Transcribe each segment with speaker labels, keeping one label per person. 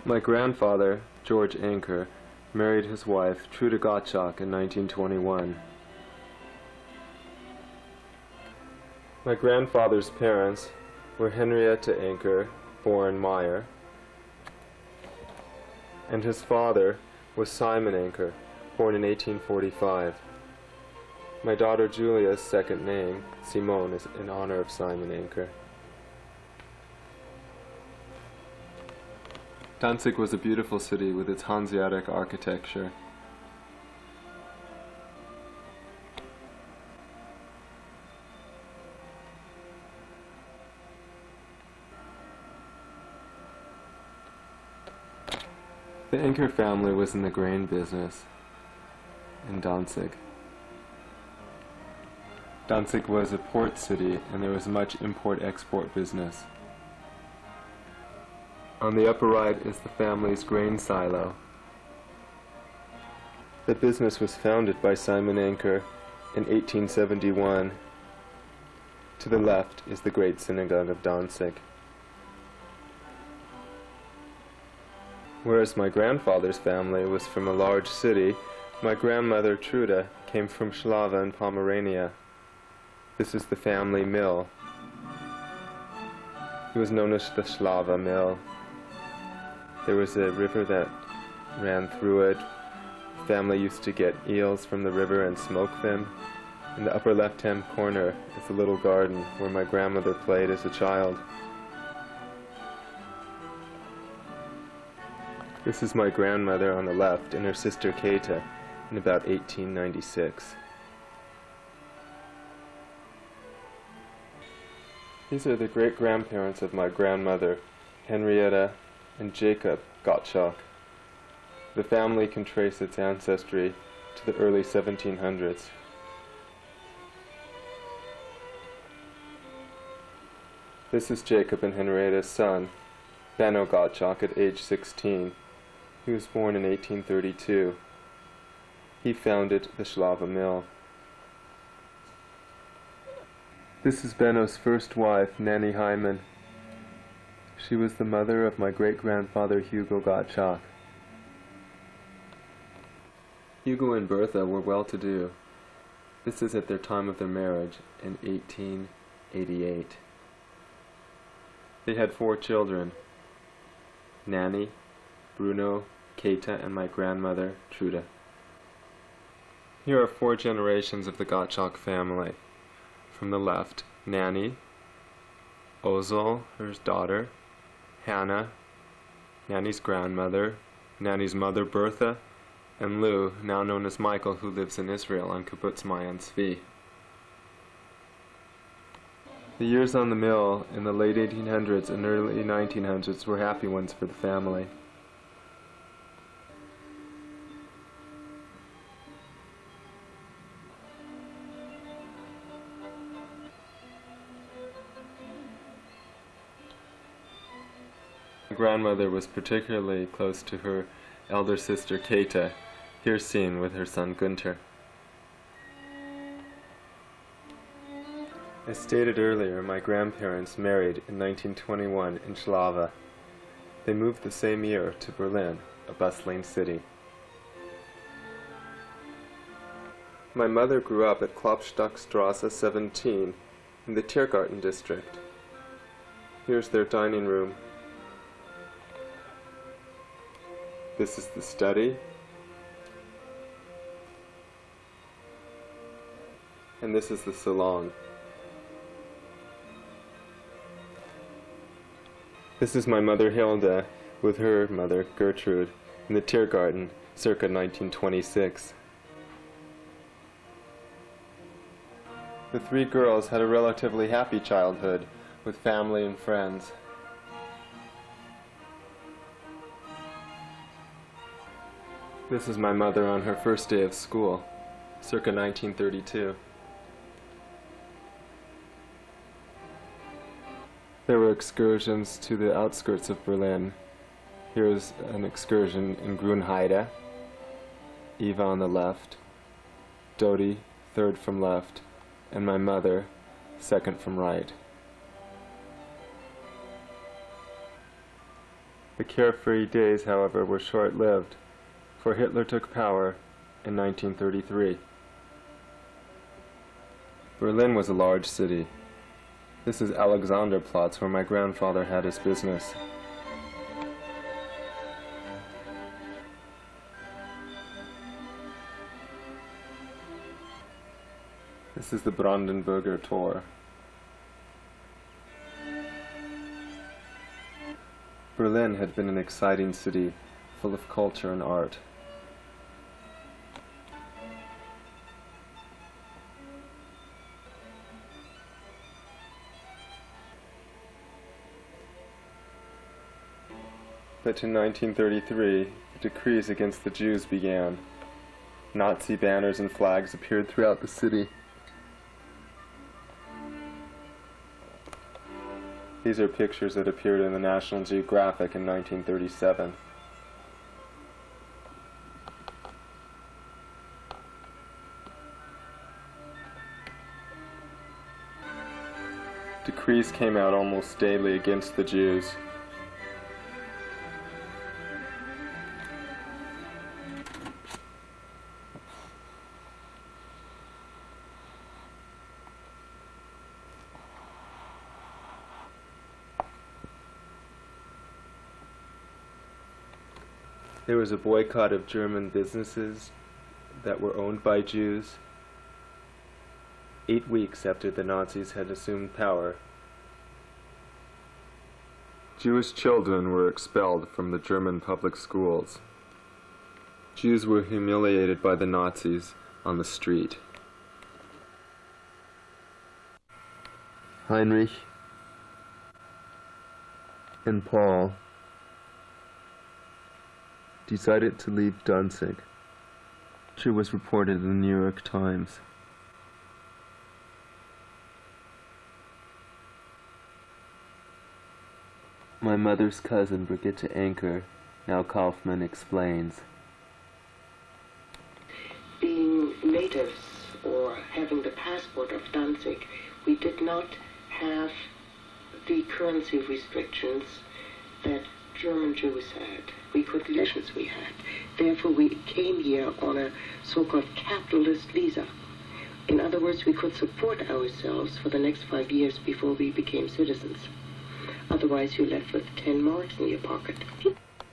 Speaker 1: My grandfather, George Anker, married his wife, Trude Gottschalk, in 1921. My grandfather's parents were Henrietta Anker, born Meyer, and his father was Simon Anker, born in 1845. My daughter Julia's second name, Simone, is in honor of Simon Anker. Danzig was a beautiful city with its Hanseatic architecture. The Anker family was in the grain business in Danzig. Danzig was a port city and there was much import-export business. On the upper right is the family's grain silo. The business was founded by Simon Anker in 1871. To the left is the Great Synagogue of Danzig. Whereas my grandfather's family was from a large city, my grandmother Trude came from Schlawe in Pomerania. This is the family mill. It was known as the Schlawe Mill. There was a river that ran through it. The family used to get eels from the river and smoke them. In the upper left-hand corner is a little garden where my grandmother played as a child. This is my grandmother on the left and her sister Kata in about 1896. These are the great-grandparents of my grandmother, Henrietta and Jacob Gottschalk. The family can trace its ancestry to the early 1700s. This is Jacob and Henrietta's son, Benno Gottschalk, at age 16. He was born in 1832. He founded the Schlawe Mill. This is Benno's first wife, Nanny Hyman. She was the mother of my great-grandfather Hugo Gottschalk. Hugo and Bertha were well-to-do. This is at their time of their marriage in 1888. They had 4 children, Nanny, Bruno, Kata, and my grandmother, Trude. Here are 4 generations of the Gottschalk family. From the left, Nanny, Ozol, her daughter, Hannah, Nanny's grandmother, Nanny's mother Bertha, and Lou, now known as Michael, who lives in Israel on Kibbutz Mayan Tzvi. The years on the mill in the late 1800s and early 1900s were happy ones for the family. My grandmother was particularly close to her elder sister Kata, here seen with her son Günther. As stated earlier, my grandparents married in 1921 in Schlawe. They moved the same year to Berlin, a bustling city. My mother grew up at Klopstockstrasse 17 in the Tiergarten district. Here's their dining room. This is the study, and this is the salon. This is my mother Hilda with her mother Gertrude in the Tiergarten circa 1926. The 3 girls had a relatively happy childhood with family and friends. This is my mother on her first day of school, circa 1932. There were excursions to the outskirts of Berlin. Here's an excursion in Grünheide. Eva on the left, Dodi, third from left, and my mother, second from right. The carefree days, however, were short-lived, for Hitler took power in 1933. Berlin was a large city. This is Alexanderplatz, where my grandfather had his business. This is the Brandenburger Tor. Berlin had been an exciting city, full of culture and art. But in 1933, the decrees against the Jews began. Nazi banners and flags appeared throughout the city. These are pictures that appeared in the National Geographic in 1937. Decrees came out almost daily against the Jews. There was a boycott of German businesses that were owned by Jews. 8 weeks after the Nazis had assumed power, Jewish children were expelled from the German public schools. Jews were humiliated by the Nazis on the street. Heinrich and Paul decided to leave Danzig. It was reported in the New York Times. My mother's cousin, Brigitte Anker, now Kaufmann, explains.
Speaker 2: Being natives or having the passport of Danzig, we did not have the currency restrictions that German Jews had. We could live as we had. Therefore, we came here on a so-called capitalist visa. In other words, we could support ourselves for the next 5 years before we became citizens. Otherwise, you're left with 10 marks in your pocket.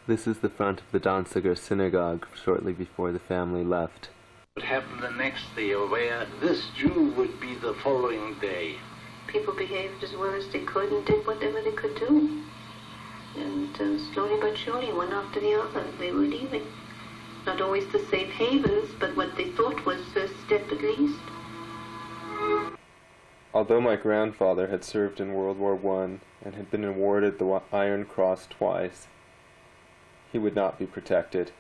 Speaker 1: This is the front of the Danziger synagogue shortly before the family left.
Speaker 3: What happened the next day, or where this Jew would be the following day?
Speaker 4: People behaved as well as they could and did whatever they could do. And slowly but surely, one after the other, they were leaving. Not always the safe havens, but what they thought was first step at least.
Speaker 1: Although my grandfather had served in World War I and had been awarded the Iron Cross twice, he would not be protected.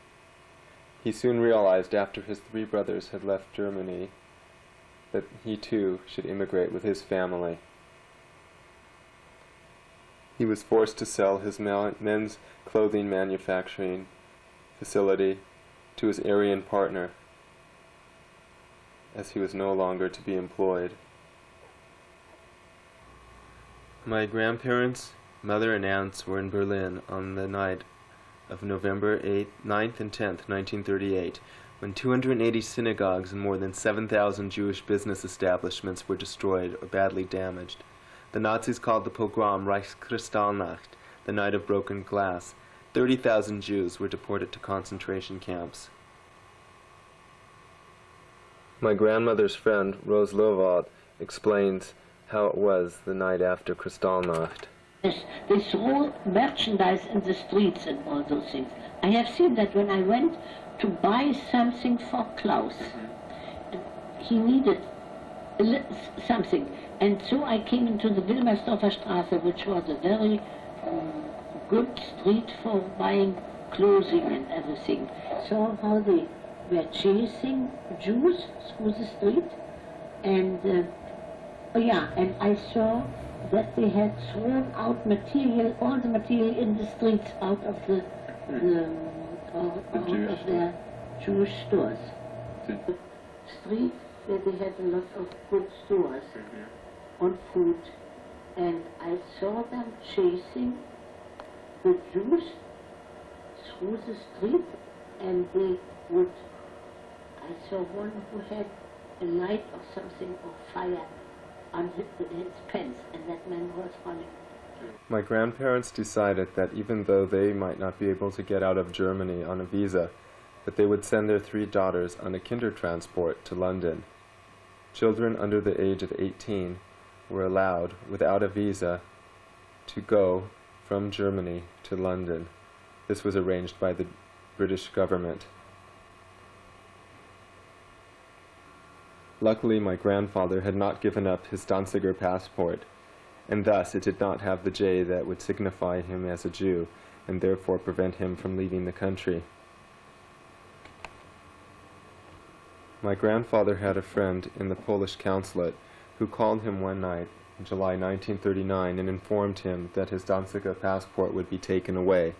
Speaker 1: He soon realized after his 3 brothers had left Germany that he too should immigrate with his family. He was forced to sell his men's clothing manufacturing facility to his Aryan partner, as he was no longer to be employed. My grandparents, mother and aunts were in Berlin on the night of November 9th and 10th, 1938, when 280 synagogues and more than 7,000 Jewish business establishments were destroyed or badly damaged. The Nazis called the pogrom Reichskristallnacht, the Night of Broken Glass. 30,000 Jews were deported to concentration camps. My grandmother's friend, Rose Lovald, explains how it was the night after Kristallnacht.
Speaker 5: They throw merchandise in the streets and all those things. I have seen that when I went to buy something for Klaus. He needed something. And so I came into the Wilmersdorfer Straße, which was a very good street for buying clothing and everything. So how they were chasing Jews through the street. And, and I saw that they had thrown out material, all the material in the streets out of their Jewish stores. Street where they had a lot of good stores on food, and I saw them chasing the Jews through the street, and they would, I saw one who had a light or something or fire on his pants, and that man was running.
Speaker 1: My grandparents decided that even though they might not be able to get out of Germany on a visa, that they would send their 3 daughters on a kindertransport to London. Children under the age of 18 were allowed, without a visa, to go from Germany to London. This was arranged by the British government. Luckily, my grandfather had not given up his Danziger passport, and thus it did not have the J that would signify him as a Jew, and therefore prevent him from leaving the country. My grandfather had a friend in the Polish consulate who called him one night in July 1939 and informed him that his Danziger passport would be taken away.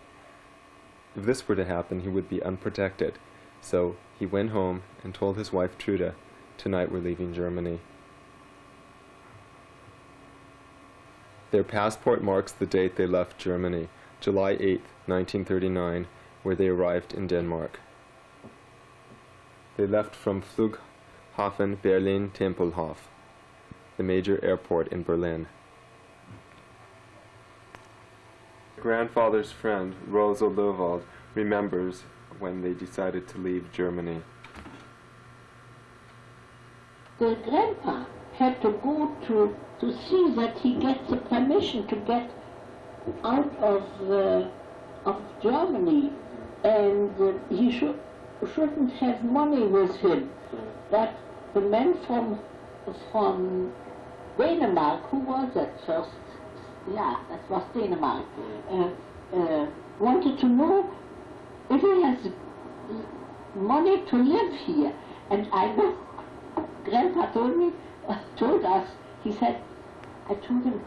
Speaker 1: If this were to happen, he would be unprotected, so he went home and told his wife Trude, "Tonight we're leaving Germany." Their passport marks the date they left Germany, July 8, 1939, where they arrived in Denmark. They left from Flughafen Berlin-Tempelhof, the major airport in Berlin. Grandfather's friend, Rosa Lowald, remembers when they decided to leave Germany.
Speaker 5: The grandpa had to go to see that he gets the permission to get out of Germany, and he shouldn't have money with him. But the man from Denmark, who was that first? Yeah, that was Denmark. Wanted to know if he has money to live here, and I know. Grandpa told us, he said, I told him,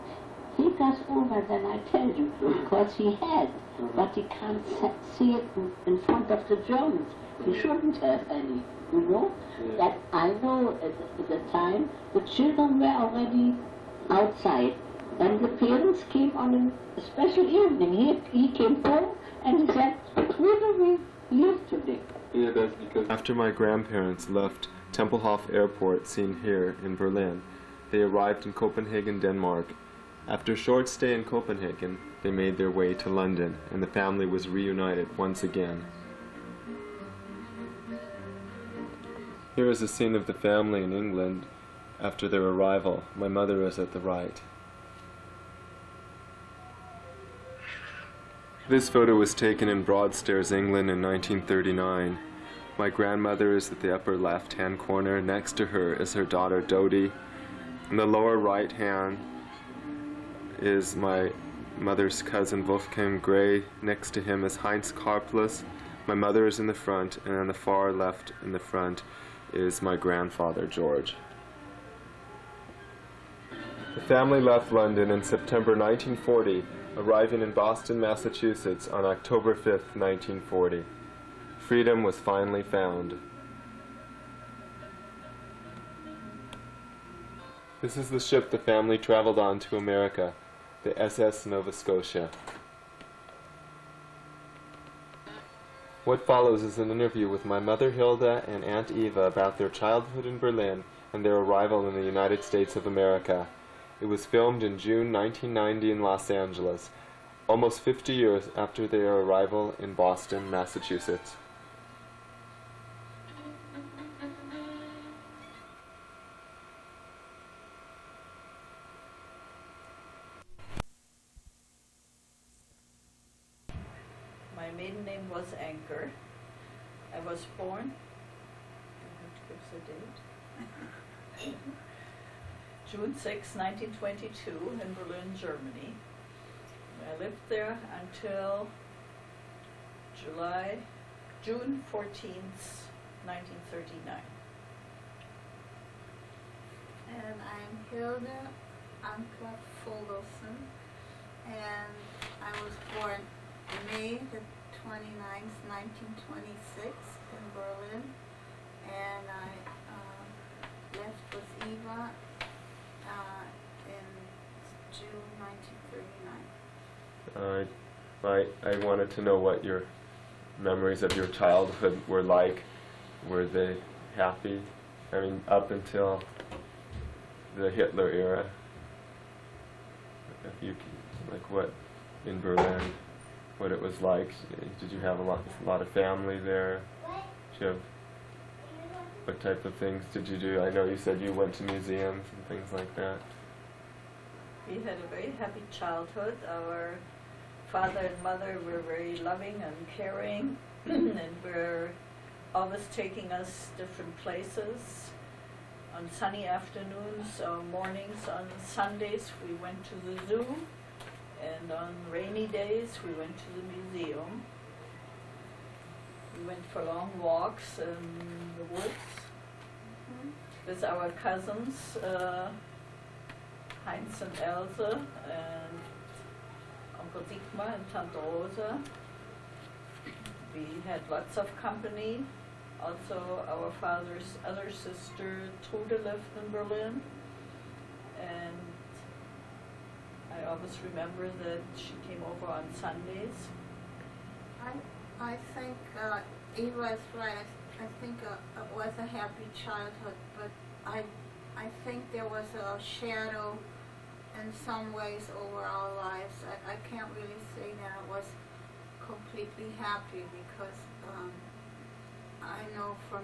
Speaker 5: take us over, then I tell you, because he had, but he can't see it in front of the Germans. He shouldn't have any, you know. That I know at the time, the children were already outside, and the parents came on a special evening. He came home and he said, where do we live today?
Speaker 1: Yeah, that's because after my grandparents left Tempelhof Airport, seen here in Berlin, they arrived in Copenhagen, Denmark. After a short stay in Copenhagen, they made their way to London, and the family was reunited once again. Here is a scene of the family in England after their arrival. My mother is at the right. This photo was taken in Broadstairs, England in 1939. My grandmother is at the upper left-hand corner. Next to her is her daughter Dodie. In the lower right hand is my mother's cousin Wolfgang Gray. Next to him is Heinz Karplus. My mother is in the front, and on the far left in the front is my grandfather George. The family left London in September 1940, arriving in Boston, Massachusetts on October 5th, 1940. Freedom was finally found. This is the ship the family traveled on to America, the SS Nova Scotia. What follows is an interview with my mother Hilda and Aunt Eva about their childhood in Berlin and their arrival in the United States of America. It was filmed in June 1990 in Los Angeles, almost 50 years after their arrival in Boston, Massachusetts.
Speaker 6: My maiden name was Anker. I was born, give the date, June 6, 1922 in Berlin, Germany. I lived there until June 14th, 1939.
Speaker 7: And I'm Hilda Anker Fogelson, and I was born May the 29th, 1926 in Berlin, and I left with Eva in June 1939.
Speaker 1: I wanted to know what your memories of your childhood were like? Were they happy? I mean, up until the Hitler era. If you, like, what in Berlin, what it was like. Did you have a lot of family there? Did you have, what type of things did you do? I know you said you went to museums and things like that.
Speaker 6: We had a very happy childhood. Our father and mother were very loving and caring, and were always taking us different places. On sunny afternoons or mornings, on Sundays we went to the zoo, and on rainy days we went to the museum. We went for long walks in the woods with our cousins, Heinz and Else, and Uncle Dietmar and Tante Rosa. We had lots of company. Also, our father's other sister, Trude, lived in Berlin, and I always remember that she came over on Sundays.
Speaker 7: I think Eva is right. I think it was a happy childhood, but I think there was a shadow in some ways over our lives. I can't really say that it was completely happy, because I know from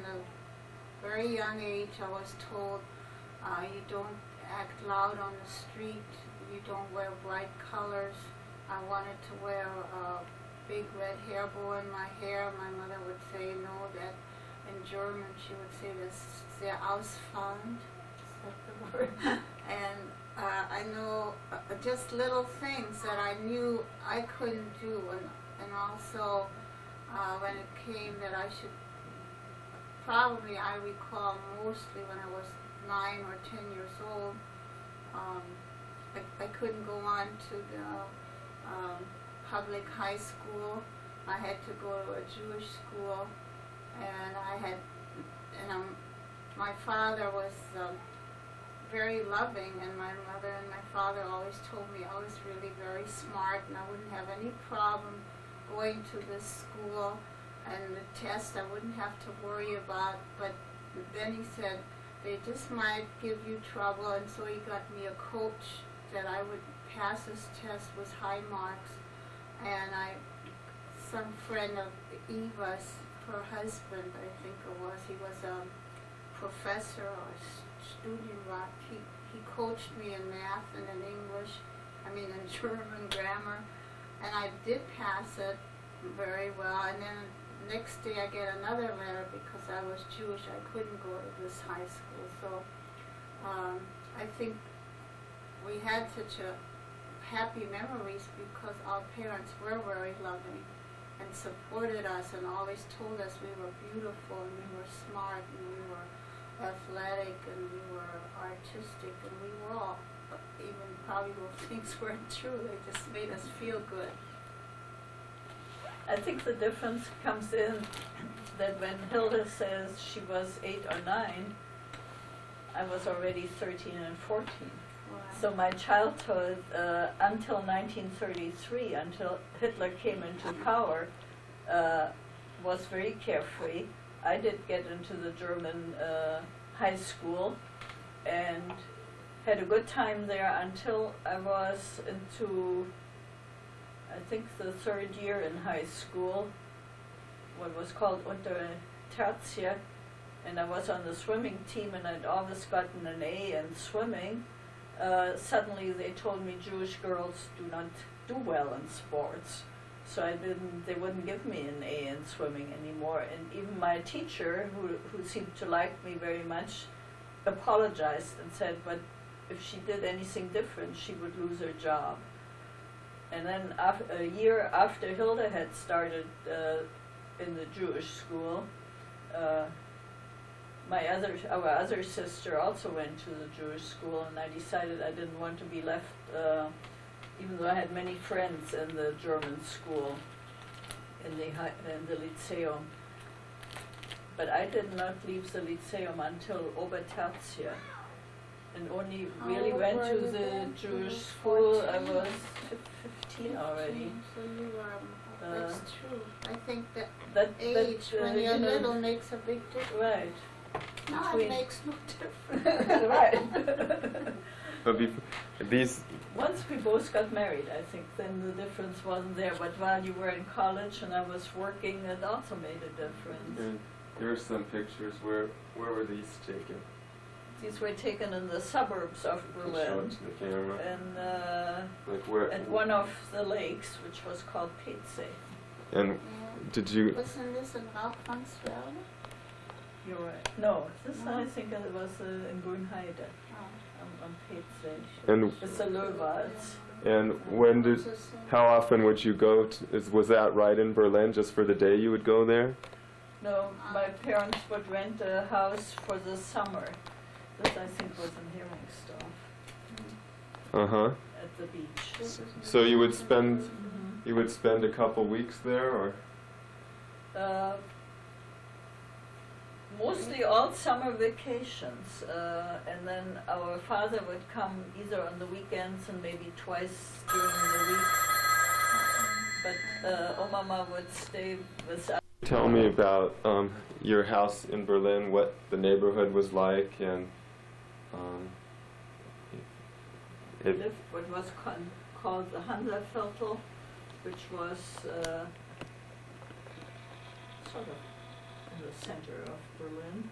Speaker 7: the very young age I was told you don't act loud on the street, you don't wear bright colors. I wanted to wear a big red hair bow in my hair. My mother would say no, that in German she would say das sehr ausfallend, is that the word? And I know just little things that I knew I couldn't do, and also when it came that I should, probably I recall mostly when I was 9 or 10 years old, I couldn't go on to the public high school. I had to go to a Jewish school, and my father was very loving, and my mother and my father always told me I was really very smart and I wouldn't have any problem going to this school, and the test I wouldn't have to worry about. But then he said they just might give you trouble, and so he got me a coach that I would pass this test with high marks. And some friend of Eva's, her husband, I think it was, he was a professor or Studienrat. He coached me in math and in English, in German grammar, and I did pass it very well. And then the next day I get another letter because I was Jewish. I couldn't go to this high school. So I think we had such a happy memories because our parents were very loving and supported us and always told us we were beautiful and we were smart and we were athletic and we were artistic, and we were all, even probably those things weren't true, they just made us feel good.
Speaker 6: I think the difference comes in that when Hilda says she was 8 or 9, I was already 13 and 14.
Speaker 7: Wow.
Speaker 6: So my childhood until 1933, until Hitler came into power, was very carefree. I did get into the German high school and had a good time there until I was into, I think, the 3rd year in high school, what was called Unter Tertia, and I was on the swimming team and I'd always gotten an A in swimming. Suddenly they told me Jewish girls do not do well in sports. So they wouldn't give me an A in swimming anymore. And even my teacher, who seemed to like me very much, apologized and said, but if she did anything different, she would lose her job. And then a year after Hilda had started in the Jewish school, our other sister also went to the Jewish school, and I decided I didn't want to be left, even though I had many friends in the German school, in the Lyceum. But I did not leave the Lyceum until Obertertia, and only really went to the Jewish school. I was 15 already.
Speaker 7: So you were That's true. I think that
Speaker 6: that
Speaker 7: age, when you're
Speaker 6: you know,
Speaker 7: little, makes a big difference.
Speaker 6: right.
Speaker 7: Now it
Speaker 6: Between-
Speaker 7: makes no difference.
Speaker 6: Right.
Speaker 1: But these,
Speaker 6: Once we both got married, I think, then the difference wasn't there. But while you were in college and I was working, it also made a difference.
Speaker 1: and here are some pictures. Where were these taken?
Speaker 6: These were taken in the suburbs of
Speaker 1: Show it
Speaker 6: Berlin,
Speaker 1: to the camera.
Speaker 6: and
Speaker 1: Like where?
Speaker 6: at one of the lakes, which was called Petsee.
Speaker 1: And
Speaker 7: Yeah.
Speaker 1: did you?
Speaker 7: Wasn't this in Rauchwangswerde?
Speaker 6: You're right. No, this I think it was in Grünheide,
Speaker 7: Oh.
Speaker 6: on Petsee.
Speaker 1: And
Speaker 6: It's a Löwitz.
Speaker 1: and when did? How often would you go? Was that right in Berlin? Just for the day you would go there?
Speaker 6: No, my parents would rent a house for the summer. This, I think, was in Heringsdorf
Speaker 1: Uh-huh.
Speaker 6: at the beach.
Speaker 1: So you would spend
Speaker 6: Mhm.
Speaker 1: you would spend a couple weeks there, or?
Speaker 6: Mostly all summer vacations, and then our father would come either on the weekends and maybe twice during the week. But Omama would stay with us.
Speaker 1: Tell me about your house in Berlin, what the neighborhood was like, and
Speaker 6: We lived what was called the Hansaviertel, which was sort of in the center of Berlin,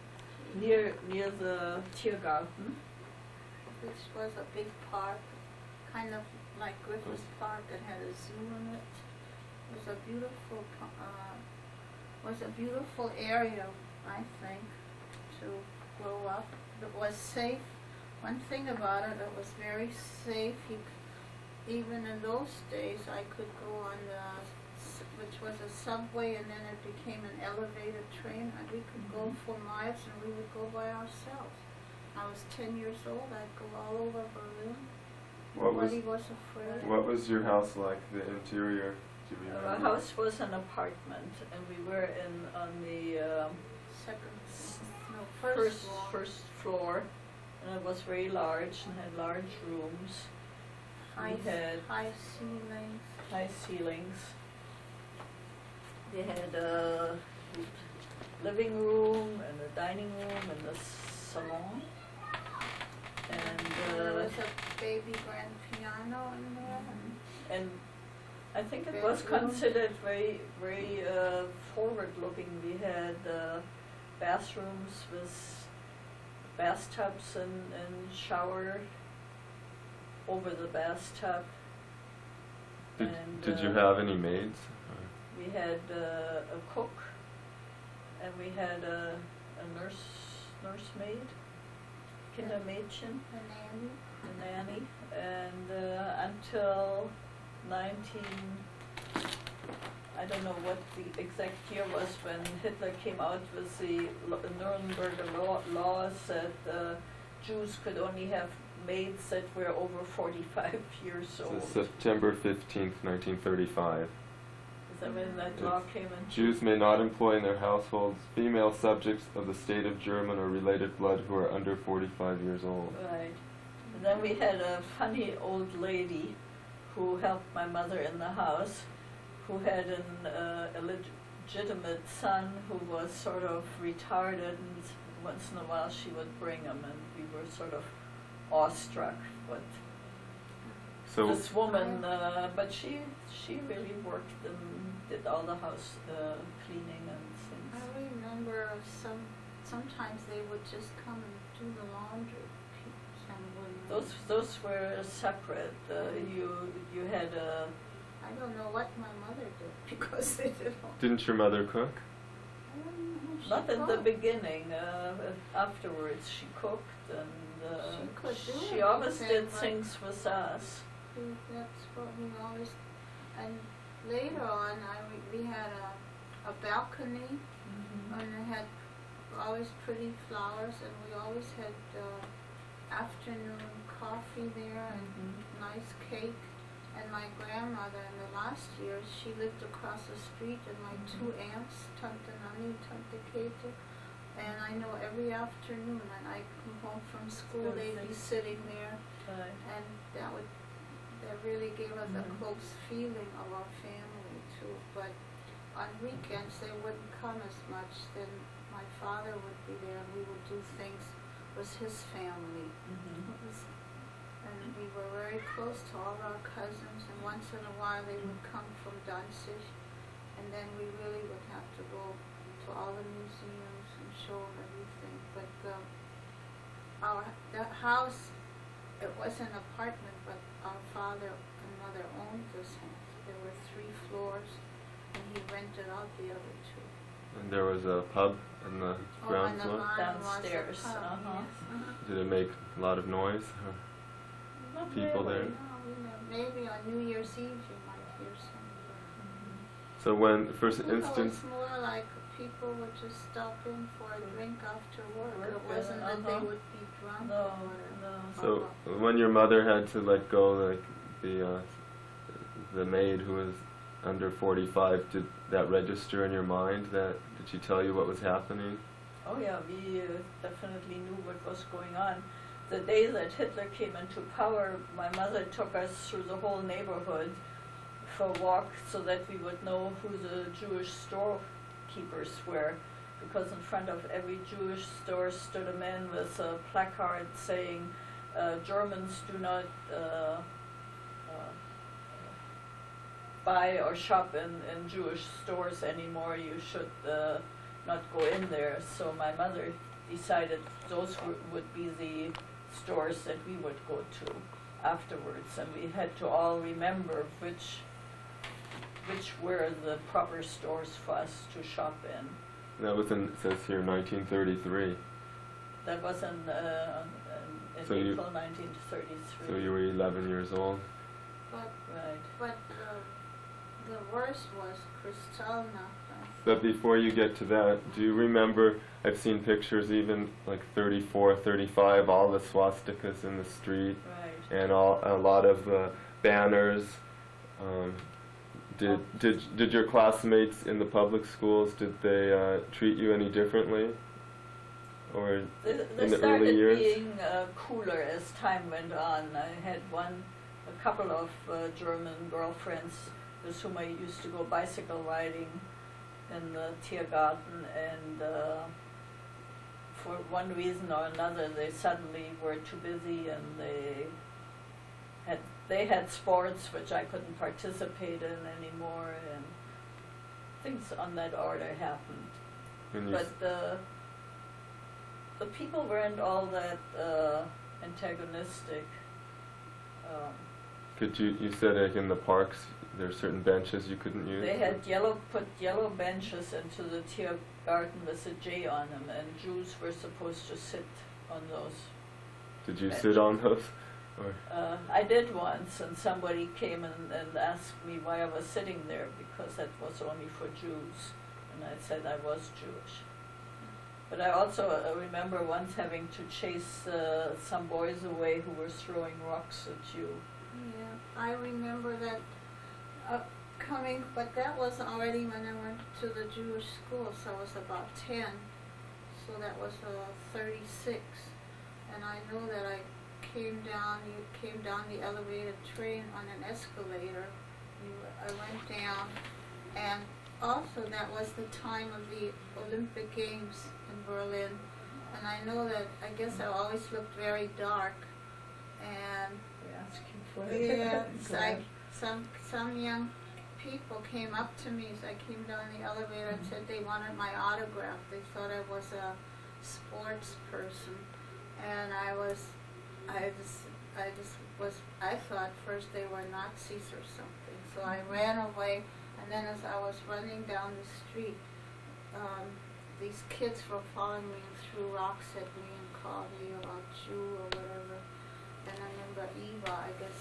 Speaker 6: near the Tiergarten.
Speaker 7: Which was a big park, kind of like Griffith Park that had a zoo in it. It was a beautiful area, I think, to grow up. It was safe. One thing about it, it was very safe. Even in those days, I could go on which was a subway, and then it became an elevated train, and we could go for miles, and we would go by ourselves. I was 10 years old. I'd go all over Berlin. Nobody was afraid.
Speaker 1: what was your house like? The interior? Do you remember?
Speaker 6: Our house was an apartment, and we were on the first floor, and it was very large and had large rooms. We had
Speaker 7: high ceilings.
Speaker 6: high ceilings. They had a living room and a dining room and a salon.
Speaker 7: There
Speaker 6: And
Speaker 7: was a baby grand piano in there.
Speaker 6: and I think it was considered very, very forward-looking. We had bathrooms with bathtubs and shower over the bathtub.
Speaker 1: Did you have any maids?
Speaker 6: We had a cook, and we had a nursemaid, Kindermädchen, a nanny, and until I don't know what the exact year was when Hitler came out with the Nuremberg laws that Jews could only have maids that were over 45 years old.
Speaker 1: So September 15th, 1935.
Speaker 6: Is that when that law came in?
Speaker 1: Jews may not employ in their households female subjects of the state of German or related blood who are under 45 years old.
Speaker 6: Right. And then we had a funny old lady who helped my mother in the house, who had a legitimate son who was sort of retarded, and once in a while she would bring him, and we were sort of awestruck with this woman. But she really worked and did all the house cleaning and things.
Speaker 7: I remember sometimes they would just come and do the laundry. Some women.
Speaker 6: Those were separate. You had a.
Speaker 7: I don't know what my mother did because they did all.
Speaker 1: Didn't your mother cook?
Speaker 7: I don't know. She
Speaker 6: Not in the
Speaker 7: cooked.
Speaker 6: beginning. Afterwards, she cooked, and
Speaker 7: She could do
Speaker 6: she
Speaker 7: it,
Speaker 6: always
Speaker 7: then,
Speaker 6: did
Speaker 7: but-
Speaker 6: things with us.
Speaker 7: That's what we always. And later on, we had a balcony, and it had always pretty flowers, and we always had afternoon coffee there and nice cake. And my grandmother in the last years, she lived across the street, and my two aunts, Tante Nanny, Tante Käthe, and I know every afternoon when I come home from school, they'd be sitting there, and that really gave us a close feeling of our family too, but on weekends they wouldn't come as much. Then my father would be there and we would do things with his family. And we were very close to all our cousins, and once in a while they would come from Danzig, and then we really would have to go to all the museums and show them everything. But the house, it was an apartment, but our father and mother owned this house. There were 3 floors, and he rented out the other 2.
Speaker 1: And there was a pub in the ground floor?
Speaker 6: Downstairs.
Speaker 1: Did it make a lot of noise? Or
Speaker 6: Not
Speaker 1: people
Speaker 6: really.
Speaker 1: there?
Speaker 7: No, maybe on New Year's Eve you might hear something.
Speaker 1: So when, for instance,
Speaker 7: It's more like people would just stop in for a drink after work. It
Speaker 6: Work,
Speaker 7: wasn't that they
Speaker 6: uh-huh.
Speaker 7: would be drunk
Speaker 6: No,
Speaker 7: or whatever.
Speaker 6: no.
Speaker 1: so when your mother had to let go, like the maid who was under 45, did that register in your mind? Did she tell you what was happening?
Speaker 6: Oh yeah, we definitely knew what was going on. The day that Hitler came into power, my mother took us through the whole neighborhood for a walk so that we would know who the Jewish storekeepers were, because in front of every Jewish store stood a man with a placard saying, Germans do not buy or shop in Jewish stores anymore. You should not go in there. So my mother decided those would be the stores that we would go to afterwards, and we had to all remember which were the proper stores for us to shop in.
Speaker 1: That was in, it says here, 1933.
Speaker 6: That was in
Speaker 1: So
Speaker 6: April 1933.
Speaker 1: So you were 11 years old?
Speaker 7: But,
Speaker 6: Right.
Speaker 7: but the worst was Kristallnacht.
Speaker 1: But before you get to that, do you remember, I've seen pictures even like 34, 35, all the swastikas in the street,
Speaker 6: Right.
Speaker 1: and a lot of banners. Did your classmates in the public schools, did they treat you any differently? Or
Speaker 6: They
Speaker 1: in the
Speaker 6: started
Speaker 1: early years?
Speaker 6: being cooler as time went on. I had a couple of German girlfriends with whom I used to go bicycle riding in the Tiergarten, and for one reason or another they suddenly were too busy, and they had sports which I couldn't participate in anymore, and things on that order happened.
Speaker 1: And you
Speaker 6: But the people weren't all that antagonistic.
Speaker 1: you said like in the parks, there are certain benches you couldn't use?
Speaker 6: They had put yellow benches into the Tiergarten with a J on them, and Jews were supposed to sit on those.
Speaker 1: Did you
Speaker 6: benches.
Speaker 1: sit on those? Or
Speaker 6: I did once, and somebody came and asked me why I was sitting there, because that was only for Jews, and I said I was Jewish. But I also remember once having to chase some boys away who were throwing rocks at you.
Speaker 7: Yeah, I remember that coming, but that was already when I went to the Jewish school, so I was about 10. So that was 36. And I know that you came down the elevated train on an escalator. I went down, and also that was the time of the Olympic Games in Berlin. And I know that, I guess I always looked very dark. And
Speaker 6: Asking for
Speaker 7: yeah, it's like some young people came up to me as I came down the elevator and said they wanted my autograph. They thought I was a sports person, and I thought first they were Nazis or something. So I ran away, and then as I was running down the street, these kids were following me and threw rocks at me and called me a Jew or whatever. And I remember Eva, I guess,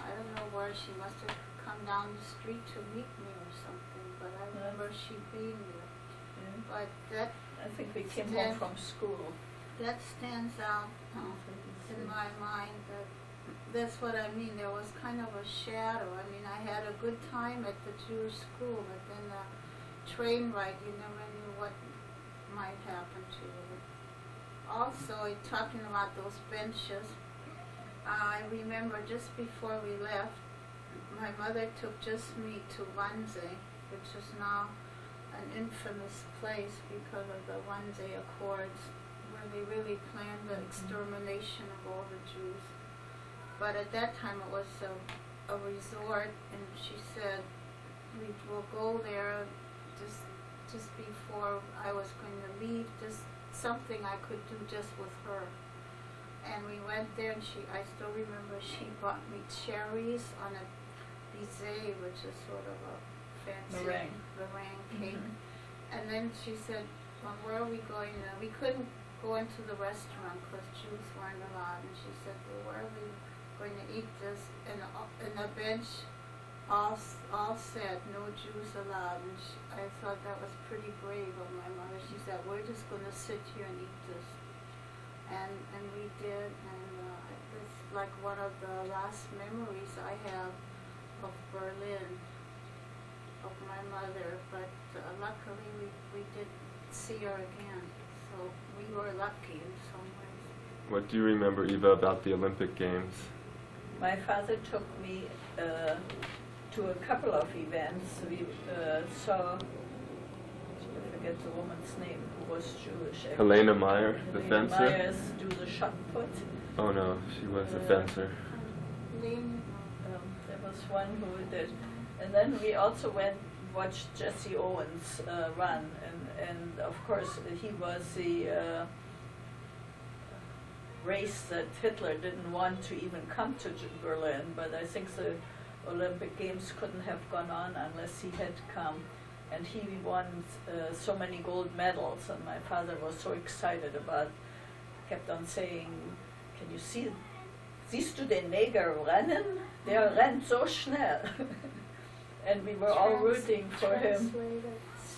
Speaker 7: I don't know where, she must have come down the street to meet me or something, but I remember she being there.
Speaker 6: Yeah.
Speaker 7: But that
Speaker 6: I think we came home from school.
Speaker 7: stands out in my mind. That's what I mean. There was kind of a shadow. I mean, I had a good time at the Jewish school, but then the train ride, you never knew what might happen to you. Also, talking about those benches, I remember just before we left, my mother took just me to Wannsee, which is now an infamous place because of the Wannsee Accords, where they really planned the extermination of all the Jews. But at that time it was a resort, and she said, we will go there just before I was going to leave, just something I could do just with her. And we went there, and I still remember she bought me cherries on a bizet, which is sort of a fancy meringue cake. And then she said, well, where are we going now? We couldn't go into the restaurant because Jews weren't allowed. And she said, well, where are we going to eat this? And a bench all said, no Jews allowed. And I thought that was pretty brave of my mother. She said, we're just going to sit here and eat this. And we did, and it's like one of the last memories I have of Berlin, of my mother, but luckily we did see her again, so we were lucky in some ways.
Speaker 1: What do you remember, Eva, about the Olympic Games?
Speaker 6: My father took me to a couple of events. We saw, I forget the woman's name, who was Jewish.
Speaker 1: Helena Meyer, the
Speaker 6: Helena
Speaker 1: fencer?
Speaker 6: Myers do the shot put.
Speaker 1: Oh no, she was a fencer.
Speaker 6: There was one who did. And then we also watched Jesse Owens run, and of course he was the race that Hitler didn't want to even come to Berlin, but I think the Olympic Games couldn't have gone on unless he had come. And he won so many gold medals, and my father was so excited about, kept on saying, can you see, siehst du den Neger rennen? Der rennt so schnell. And we were all rooting for him.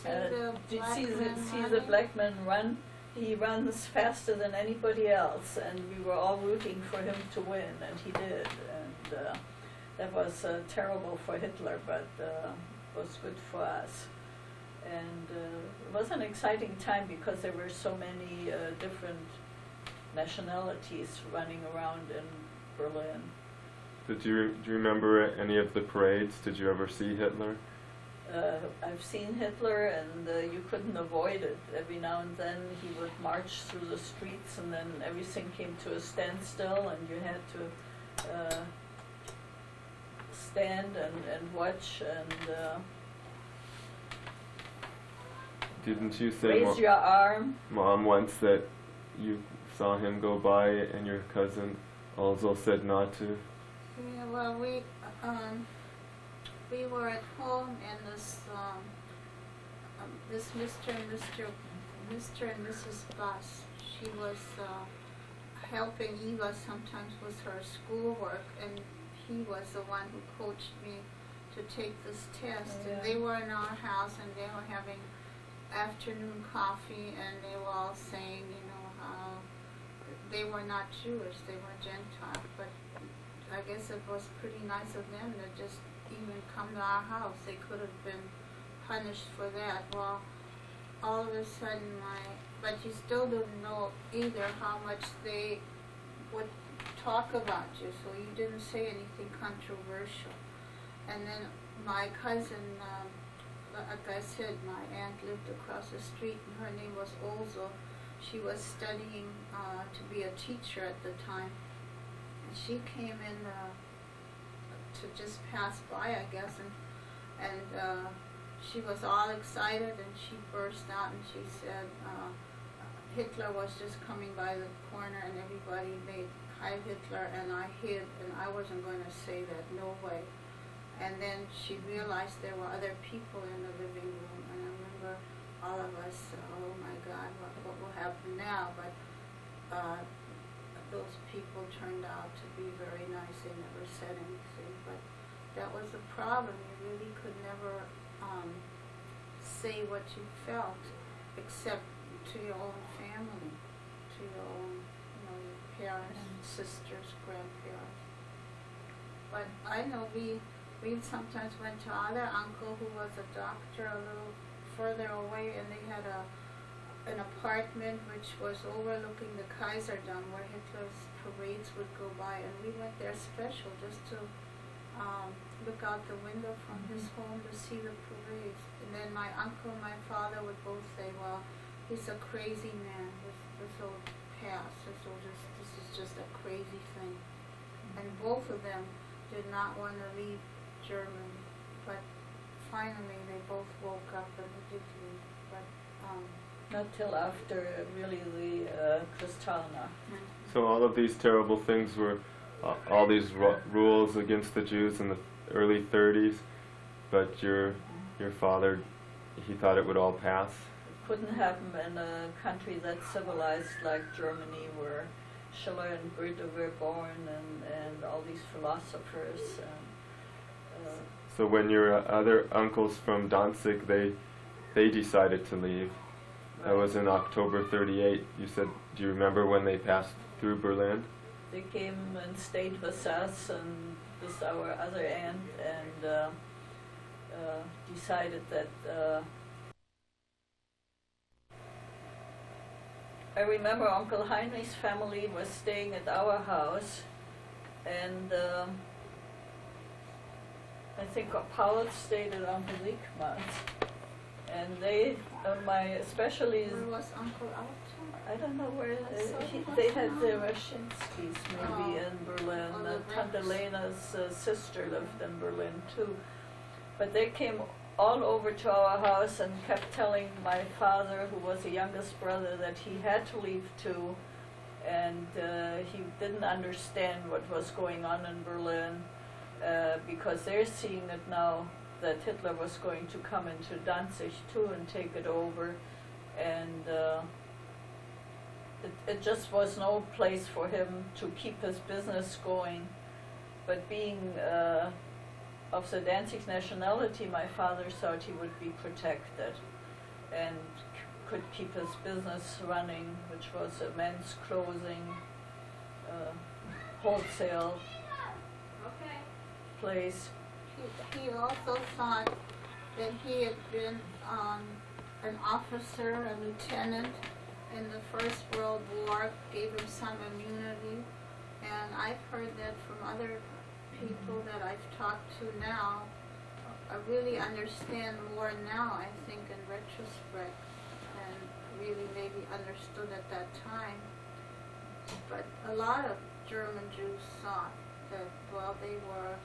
Speaker 6: Did you see the black man run? He runs faster than anybody else, and we were all rooting for him to win, and he did. And that was terrible for Hitler, but was good for us. And it was an exciting time because there were so many different nationalities running around in Berlin.
Speaker 1: Do you remember any of the parades? Did you ever see Hitler?
Speaker 6: I've seen Hitler, and you couldn't avoid it. Every now and then he would march through the streets, and then everything came to a standstill, and you had to stand and watch and
Speaker 1: didn't you say,
Speaker 6: raise your arm.
Speaker 1: Mom, once that you saw him go by and your cousin also said not to?
Speaker 7: Yeah, well, we were at home, and this Mr. and Mrs. Buss, she was helping Eva sometimes with her schoolwork, and he was the one who coached me to take this test.
Speaker 6: Oh, yeah.
Speaker 7: And they were in our house, and they were having afternoon coffee, and they were all saying, you know, how they were not Jewish, they were Gentile, but I guess it was pretty nice of them to just even come to our house. They could have been punished for that. Well, all of a sudden but you still didn't know either how much they would talk about you, so you didn't say anything controversial. And then my cousin, like I said, my aunt lived across the street, and her name was Olzo. She was studying to be a teacher at the time. And she came in to just pass by, I guess, and she was all excited, and she burst out and she said Hitler was just coming by the corner, and everybody made Heil Hitler, and I hid, and I wasn't going to say that, no way. And then she realized there were other people in the living room, and I remember all of us, oh my God, what will happen now? But those people turned out to be very nice. They never said anything, but that was the problem. You really could never say what you felt, except to your own family, to your own, you know, your parents, sisters, grandparents. But I know we sometimes went to our uncle, who was a doctor, a little further away, and they had an apartment which was overlooking the Kaiserdom, where Hitler's parades would go by, and we went there special just to look out the window from his home to see the parades. And then my uncle and my father would both say, well, he's a crazy man, this old past, this is just a crazy thing. And both of them did not want to leave Germany, but finally they both woke up and they did leave. But
Speaker 6: not till after really the Kristallnacht.
Speaker 1: So all of these terrible things were, all these rules against the Jews in the early 30s, but your father, he thought it would all pass?
Speaker 6: It couldn't happen in a country that's civilized like Germany, where Schiller and Goethe were born, and all these philosophers.
Speaker 1: So when your other uncles from Danzig, they decided to leave. That was in October 38. You said, do you remember when they passed through Berlin?
Speaker 6: They came and stayed with us and with our other aunt, and decided that I remember Uncle Heinrich's family was staying at our house, and I think Paul stayed at Uncle Riekman's, and they, especially...
Speaker 7: Where was Uncle Alto?
Speaker 6: I don't know where, they had the Raschinskis maybe in Berlin. Tante Lena's sister lived in Berlin too. But they came all over to our house and kept telling my father, who was the youngest brother, that he had to leave too. And he didn't understand what was going on in Berlin, because they're seeing it now that Hitler was going to come into Danzig too and take it over. And it just was no place for him to keep his business going. But being of the Danzig nationality, my father thought he would be protected and could keep his business running, which was a men's clothing, wholesale place.
Speaker 7: He also thought that he had been an officer, a lieutenant in the First World War, gave him some immunity, and I've heard that from other people that I've talked to now. I really understand more now, I think, in retrospect, and really maybe understood at that time. But a lot of German Jews thought that, well, they were,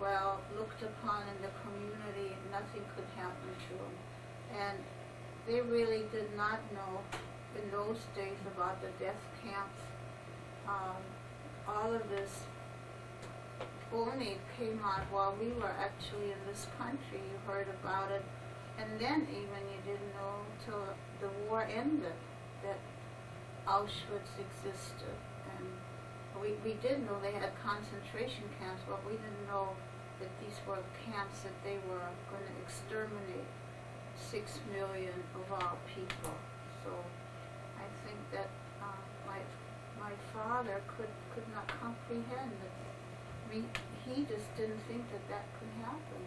Speaker 7: well, looked upon in the community and nothing could happen to them. And they really did not know in those days about the death camps. All of this only came out while we were actually in this country. You heard about it, and then even you didn't know till the war ended that Auschwitz existed. And we did know they had concentration camps, but we didn't know that these were camps that they were going to exterminate 6 million of our people. So I think that my father could not comprehend that. I mean, he just didn't think that could happen,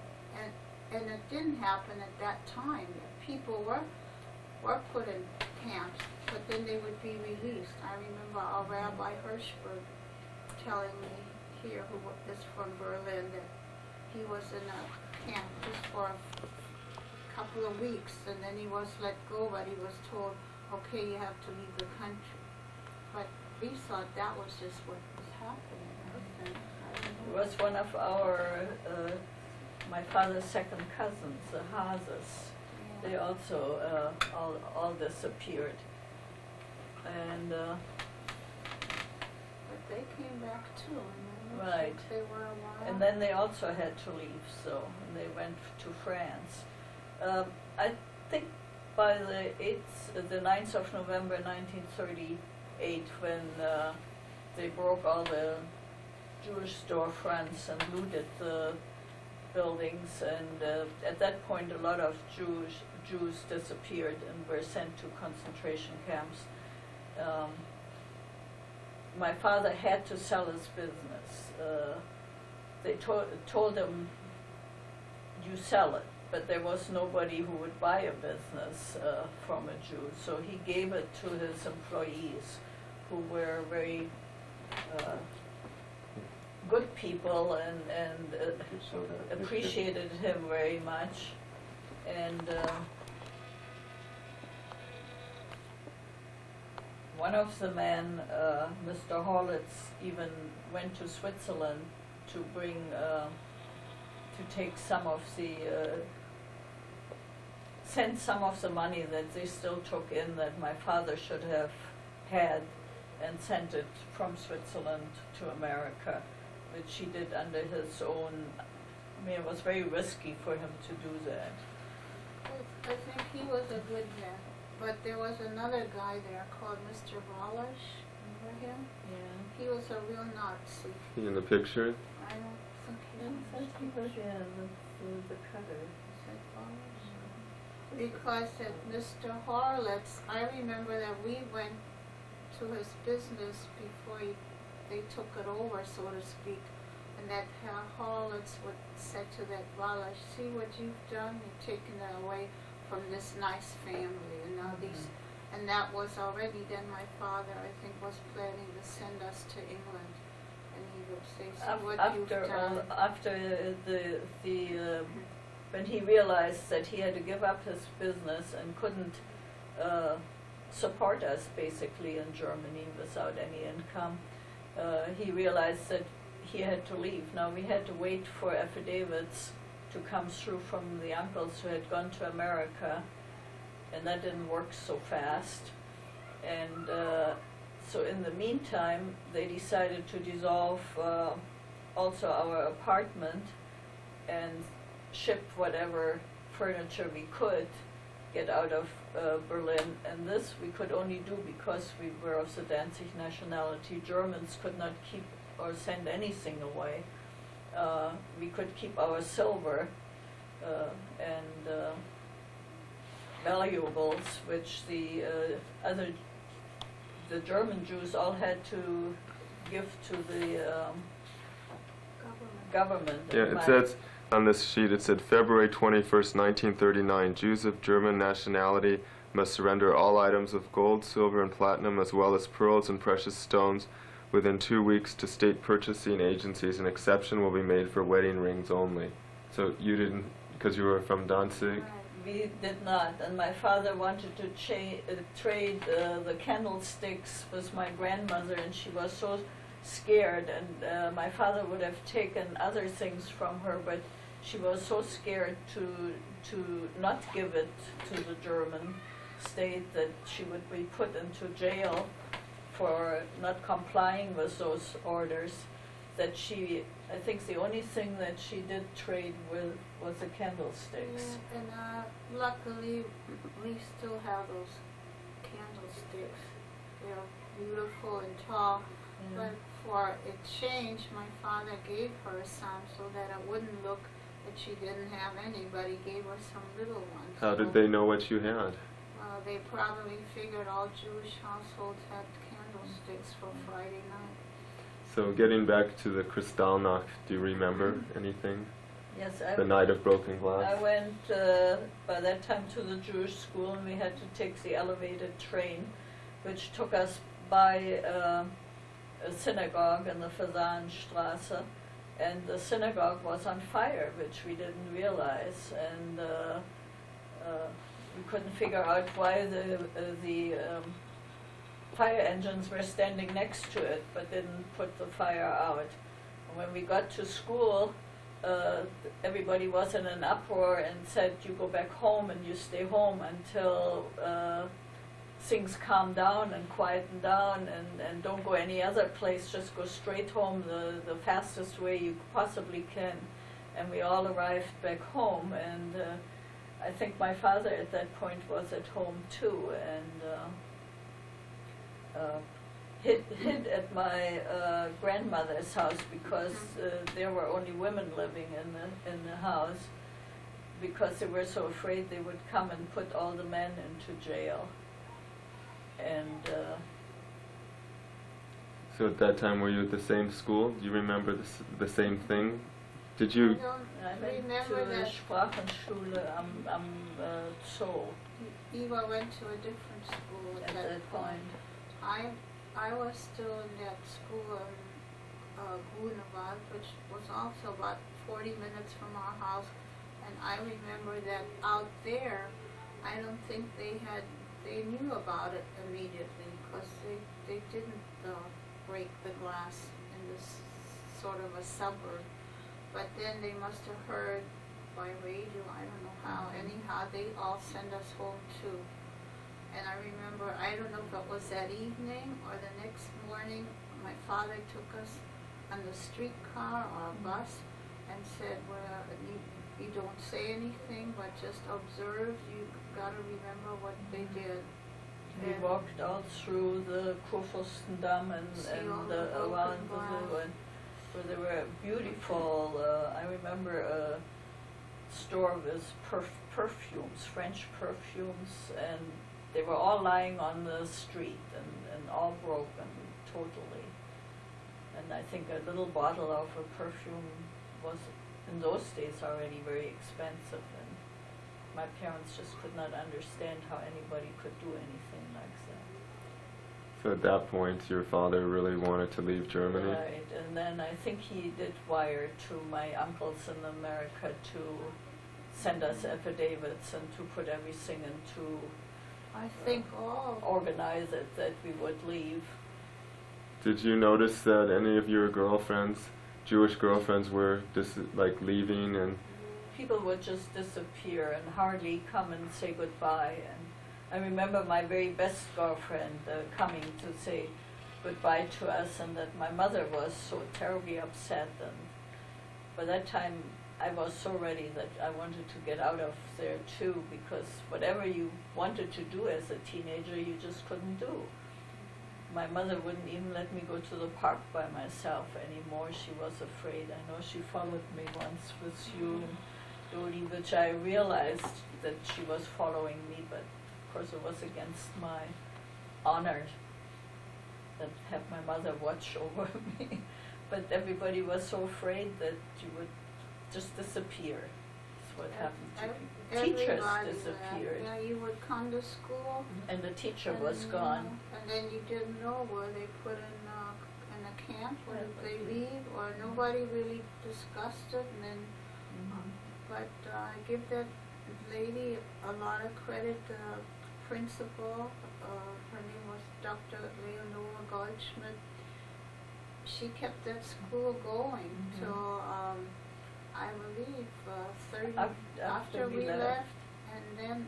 Speaker 7: and it didn't happen at that time. People were put in camps, but then they would be released. I remember our Rabbi Hirschberg telling me here, who is from Berlin, that he was in a camp just for a couple of weeks, and then he was let go, but he was told, okay, you have to leave the country. But we thought that was just what was happening.
Speaker 6: It was one of our, my father's second cousins, the Hazes. Yeah. They also all disappeared. And
Speaker 7: but they came back too. And
Speaker 6: right.
Speaker 7: They were a while.
Speaker 6: And then they also had to leave, so and they went to France. I think by the 9th of November 1938, when they broke all the Jewish storefronts and looted the buildings, and at that point a lot of Jews disappeared and were sent to concentration camps. My father had to sell his business. They told him, you sell it, but there was nobody who would buy a business from a Jew, so he gave it to his employees, who were very good people and
Speaker 1: So that picture.
Speaker 6: appreciated him very much. And one of the men, Mr. Horlitz, even went to Switzerland to bring, to take some of the, send some of the money that they still took in that my father should have had, and sent it from Switzerland to America, which he did under his own. I mean, it was very risky for him to do that.
Speaker 7: I think he was a good man. But there was another guy there called Mr. Walash. Remember him?
Speaker 6: Yeah.
Speaker 7: He was a real Nazi.
Speaker 1: He in the picture?
Speaker 7: I don't think he
Speaker 6: Yeah,
Speaker 7: was.
Speaker 6: he was, yeah, the cutter.
Speaker 7: Is that Walash? Because at Mr. Horlitz, I remember that we went to his business before they took it over, so to speak. And that Horlitz would say to that Walash, see what you've done? You've taken it away from this nice family, and now these, and that was already then my father, I think, was planning to send us to England, and he would say, see what you've done.
Speaker 6: After when he realized that he had to give up his business and couldn't support us basically in Germany without any income, he realized that he had to leave. Now we had to wait for affidavits to come through from the uncles who had gone to America, and that didn't work so fast. And so in the meantime, they decided to dissolve also our apartment and ship whatever furniture we could get out of Berlin. And this we could only do because we were of the Danzig nationality. Germans could not keep or send anything away. We could keep our silver and valuables, which the German Jews all had to give to the government.
Speaker 1: Yeah, it says on this sheet, it said February 21st, 1939, Jews of German nationality must surrender all items of gold, silver, and platinum, as well as pearls and precious stones, within 2 weeks to state purchasing agencies. An exception will be made for wedding rings only. So you didn't, because you were from Danzig?
Speaker 6: We did not, and my father wanted to trade the candlesticks with my grandmother, and she was so scared, and my father would have taken other things from her, but she was so scared to not give it to the German state that she would be put into jail for not complying with those orders, that she, I think the only thing that she did trade with was the candlesticks.
Speaker 7: Yeah, and luckily we still have those candlesticks. They're beautiful and tall, but for a change, my father gave her some so that it wouldn't look that she didn't have any, but he gave her some little ones.
Speaker 1: How did they know what you had?
Speaker 7: They probably figured all Jewish households had candlesticks for Friday night.
Speaker 1: So getting back to the Kristallnacht, do you remember anything?
Speaker 6: Yes,
Speaker 1: The night of broken glass?
Speaker 6: I went by that time to the Jewish school, and we had to take the elevated train, which took us by a synagogue in the Fasanstraße, and the synagogue was on fire, which we didn't realize, and we couldn't figure out why the fire engines were standing next to it, but didn't put the fire out. And when we got to school, everybody was in an uproar and said, you go back home and you stay home until things calm down and quieten down, and don't go any other place, just go straight home the fastest way you possibly can. And we all arrived back home, and I think my father at that point was at home too, and hid at my grandmother's house, because there were only women living in the house, because they were so afraid they would come and put all the men into jail. And
Speaker 1: so at that time, were you at the same school? Do you remember the same thing? Did you?
Speaker 6: I went
Speaker 7: Remember
Speaker 6: to the
Speaker 7: that
Speaker 6: Sprachenschule am Zoo
Speaker 7: Eva went to a different school
Speaker 6: at that point.
Speaker 7: I was still in that school in Grunewald, which was also about 40 minutes from our house. And I remember that out there, I don't think they knew about it immediately, because they didn't break the glass in this sort of a suburb. But then they must have heard by radio, I don't know how, anyhow, they all sent us home too. And I remember, I don't know if it was that evening or the next morning, my father took us on the streetcar or a bus and said, well, you don't say anything, but just observe. You got to remember what they did.
Speaker 6: We walked all through the Kurfürstendamm and around the zoo, and where there were beautiful, I remember a store with perfumes, French perfumes, and they were all lying on the street and all broken totally. And I think a little bottle of a perfume was in those days already very expensive, and my parents just could not understand how anybody could do anything like that.
Speaker 1: So at that point, your father really wanted to leave Germany?
Speaker 6: Right, and then I think he did wire to my uncles in America to send us affidavits and to put everything into,
Speaker 7: I think
Speaker 6: organize it that we would leave.
Speaker 1: Did you notice that any of your girlfriends, Jewish girlfriends, were leaving and?
Speaker 6: People would just disappear and hardly come and say goodbye. And I remember my very best girlfriend coming to say goodbye to us, and that my mother was so terribly upset. And by that time, I was so ready that I wanted to get out of there too, because whatever you wanted to do as a teenager, you just couldn't do. My mother wouldn't even let me go to the park by myself anymore. She was afraid. I know she followed me once with you and Dodi, which I realized that she was following me, but of course it was against my honor that have my mother watch over me. But everybody was so afraid that you would just disappear. That's what happened to people. Teachers disappeared.
Speaker 7: Yeah, you would come to school,
Speaker 6: and the teacher was gone.
Speaker 7: And then you didn't know where they put in a camp, or did they leave, or nobody really discussed it. And then, but I give that lady a lot of credit. The principal, her name was Dr. Leonora Goldschmidt. She kept that school going till I believe 30 after we left, and then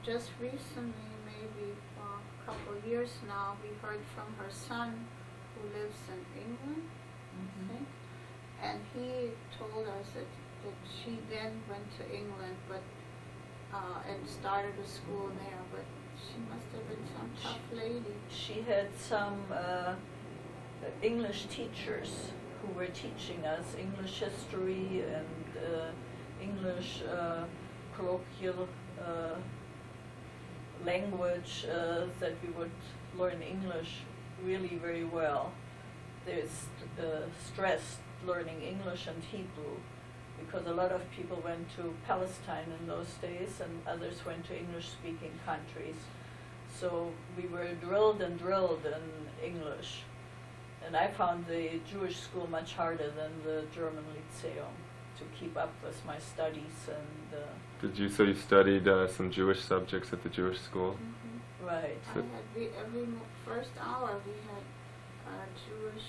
Speaker 7: just recently, maybe a couple of years now, we heard from her son, who lives in England, I think, and he told us that she then went to England, but and started a school there, but she must have been some tough lady.
Speaker 6: She had some English teachers who were teaching us English history and English colloquial language, that we would learn English really very well. They stressed learning English and Hebrew, because a lot of people went to Palestine in those days and others went to English-speaking countries. So we were drilled in English. And I found the Jewish school much harder than the German Lyceum to keep up with my studies. And
Speaker 1: Did you say you studied some Jewish subjects at the Jewish school?
Speaker 6: Right.
Speaker 7: I had every first hour we had Jewish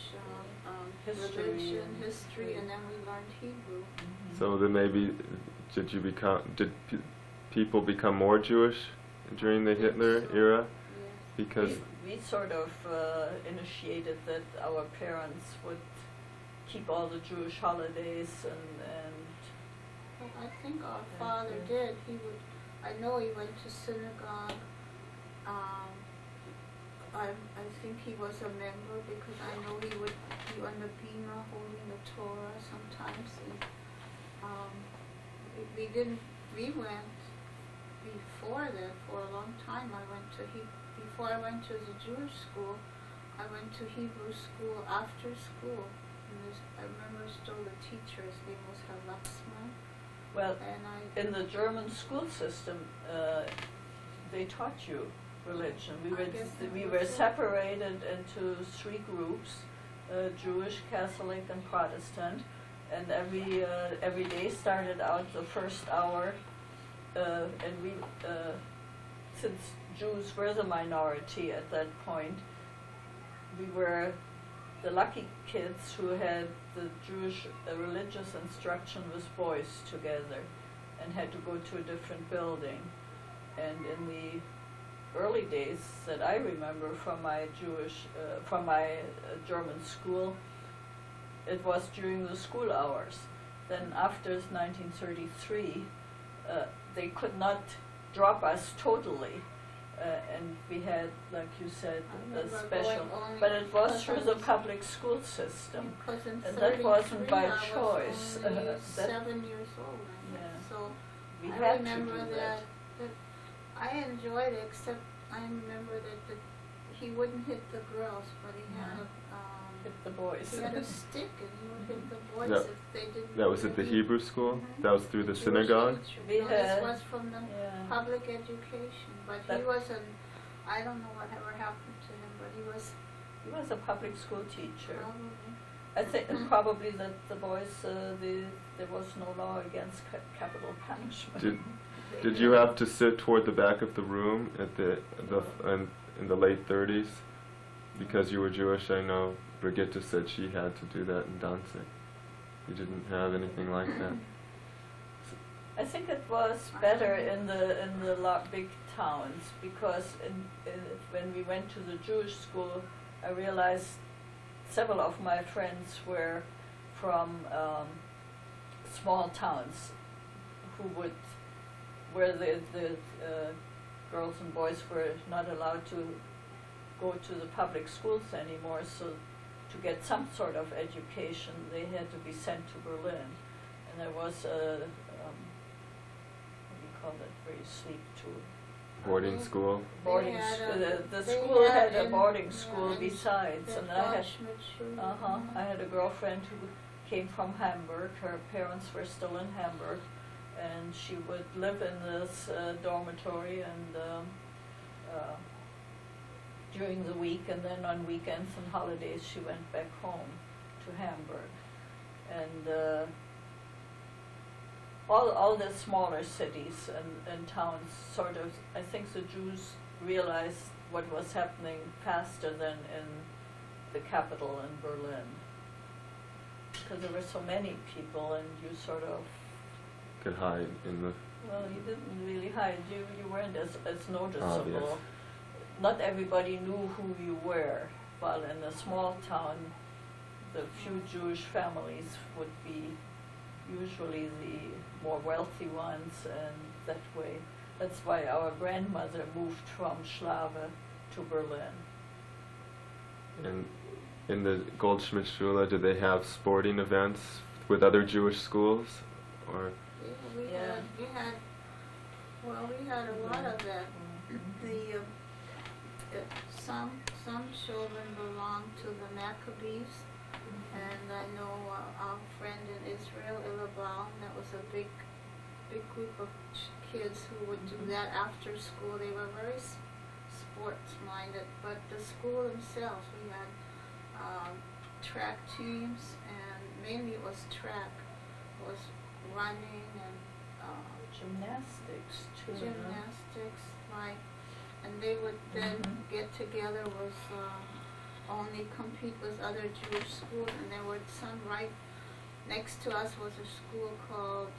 Speaker 7: religion, history, and then we learned Hebrew.
Speaker 1: So then maybe did people become more Jewish during the Hitler era?
Speaker 7: Yes.
Speaker 1: Because
Speaker 6: we sort of initiated that our parents would keep all the Jewish holidays and
Speaker 7: Well, I think our father did. He would. I know he went to synagogue. I think he was a member, because I know he would be on the bima holding the Torah sometimes. And we went before that for a long time. Before I went to the Jewish school, I went to Hebrew school after school. And I remember still the teacher's name was Herr Wachsmann.
Speaker 6: well,
Speaker 7: And
Speaker 6: in the German school system, they taught you religion. We were separated into 3 groups. Jewish, Catholic, and Protestant, and every day started out the first hour, and we, since Jews were the minority at that point, we were the lucky kids who had the Jewish religious instruction with boys together, and had to go to a different building. And in the early days that I remember from my German school, it was during the school hours. Then after 1933, they could not drop us totally, and we had, like you said, a special, but it was through the public school system, and that wasn't by choice.
Speaker 7: I was 7 years old,
Speaker 6: yeah.
Speaker 7: So
Speaker 6: we
Speaker 7: I
Speaker 6: had
Speaker 7: remember
Speaker 6: to do
Speaker 7: that I enjoyed it, except I remember that he wouldn't hit the girls, but he had
Speaker 6: hit the boys.
Speaker 7: he had a stick, and he would hit the boys
Speaker 1: That-
Speaker 7: if they didn't.
Speaker 1: That was at the Hebrew school?
Speaker 7: Mhm.
Speaker 1: That was through the
Speaker 7: Jewish
Speaker 1: synagogue?
Speaker 7: elementary.
Speaker 6: We
Speaker 7: No,
Speaker 6: had-
Speaker 7: this was from the
Speaker 6: Yeah.
Speaker 7: public education, but he
Speaker 6: That-
Speaker 7: wasn't. I don't know whatever happened to him, but he was
Speaker 6: He was a public school teacher.
Speaker 7: probably.
Speaker 6: I think probably that the boys, there was no law against capital punishment.
Speaker 1: Did you have to sit toward the back of the room at in the late 30s? Because you were Jewish, I know Brigitte said she had to do that in Danzig. You didn't have anything like that?
Speaker 6: I think it was better in the big towns, because when we went to the Jewish school, I realized several of my friends were from small towns where the girls and boys were not allowed to go to the public schools anymore, so to get some sort of education they had to be sent to Berlin. And there was a, what do you call it, where you sleep to?
Speaker 1: Boarding school?
Speaker 6: Boarding
Speaker 7: They
Speaker 6: school.
Speaker 7: had
Speaker 6: The
Speaker 7: they
Speaker 6: school had a
Speaker 7: in-
Speaker 6: boarding
Speaker 7: yeah,
Speaker 6: school
Speaker 7: in
Speaker 6: besides,
Speaker 7: the
Speaker 6: and I had
Speaker 7: Schmidt-Schule.
Speaker 6: I had a girlfriend who came from Hamburg. Her parents were still in Hamburg, and she would live in this dormitory and during the week, and then on weekends and holidays she went back home to Hamburg. And all the smaller cities and towns sort of, I think the Jews realized what was happening faster than in the capital in Berlin, because there were so many people, and you sort of,
Speaker 1: Could hide in the...
Speaker 6: well, you didn't really hide. You weren't as noticeable.
Speaker 1: Obvious.
Speaker 6: Not everybody knew who you were, while in a small town, the few Jewish families would be usually the more wealthy ones, and that way. That's why our grandmother moved from Schlawe to Berlin.
Speaker 1: And in the Goldschmidt-Schule, did they have sporting events with other Jewish schools? Or
Speaker 6: Yeah.
Speaker 7: We had a lot of that. The some children belonged to the Maccabees, and I know our friend in Israel, Illa, that was a big group of kids who would do that after school. They were very sports-minded, but the school themselves, we had track teams, and mainly it was track, was running and
Speaker 6: Gymnastics too.
Speaker 7: gymnastics, right? And they would then get together with only compete with other Jewish schools, and there were some right next to us was a school called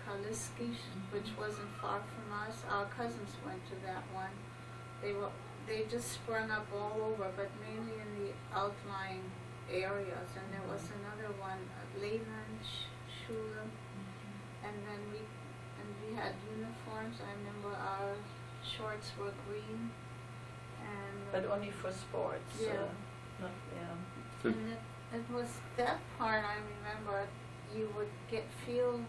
Speaker 7: Kaliski, which wasn't far from us. Our cousins went to that one. They just sprung up all over, but mainly in the outlying areas. And there was another one, Lehman Schule, and then we had uniforms. I remember our shorts were green, and
Speaker 6: But only for sports.
Speaker 7: Yeah.
Speaker 6: Not,
Speaker 1: So-
Speaker 7: and it was that part I remember. You would feel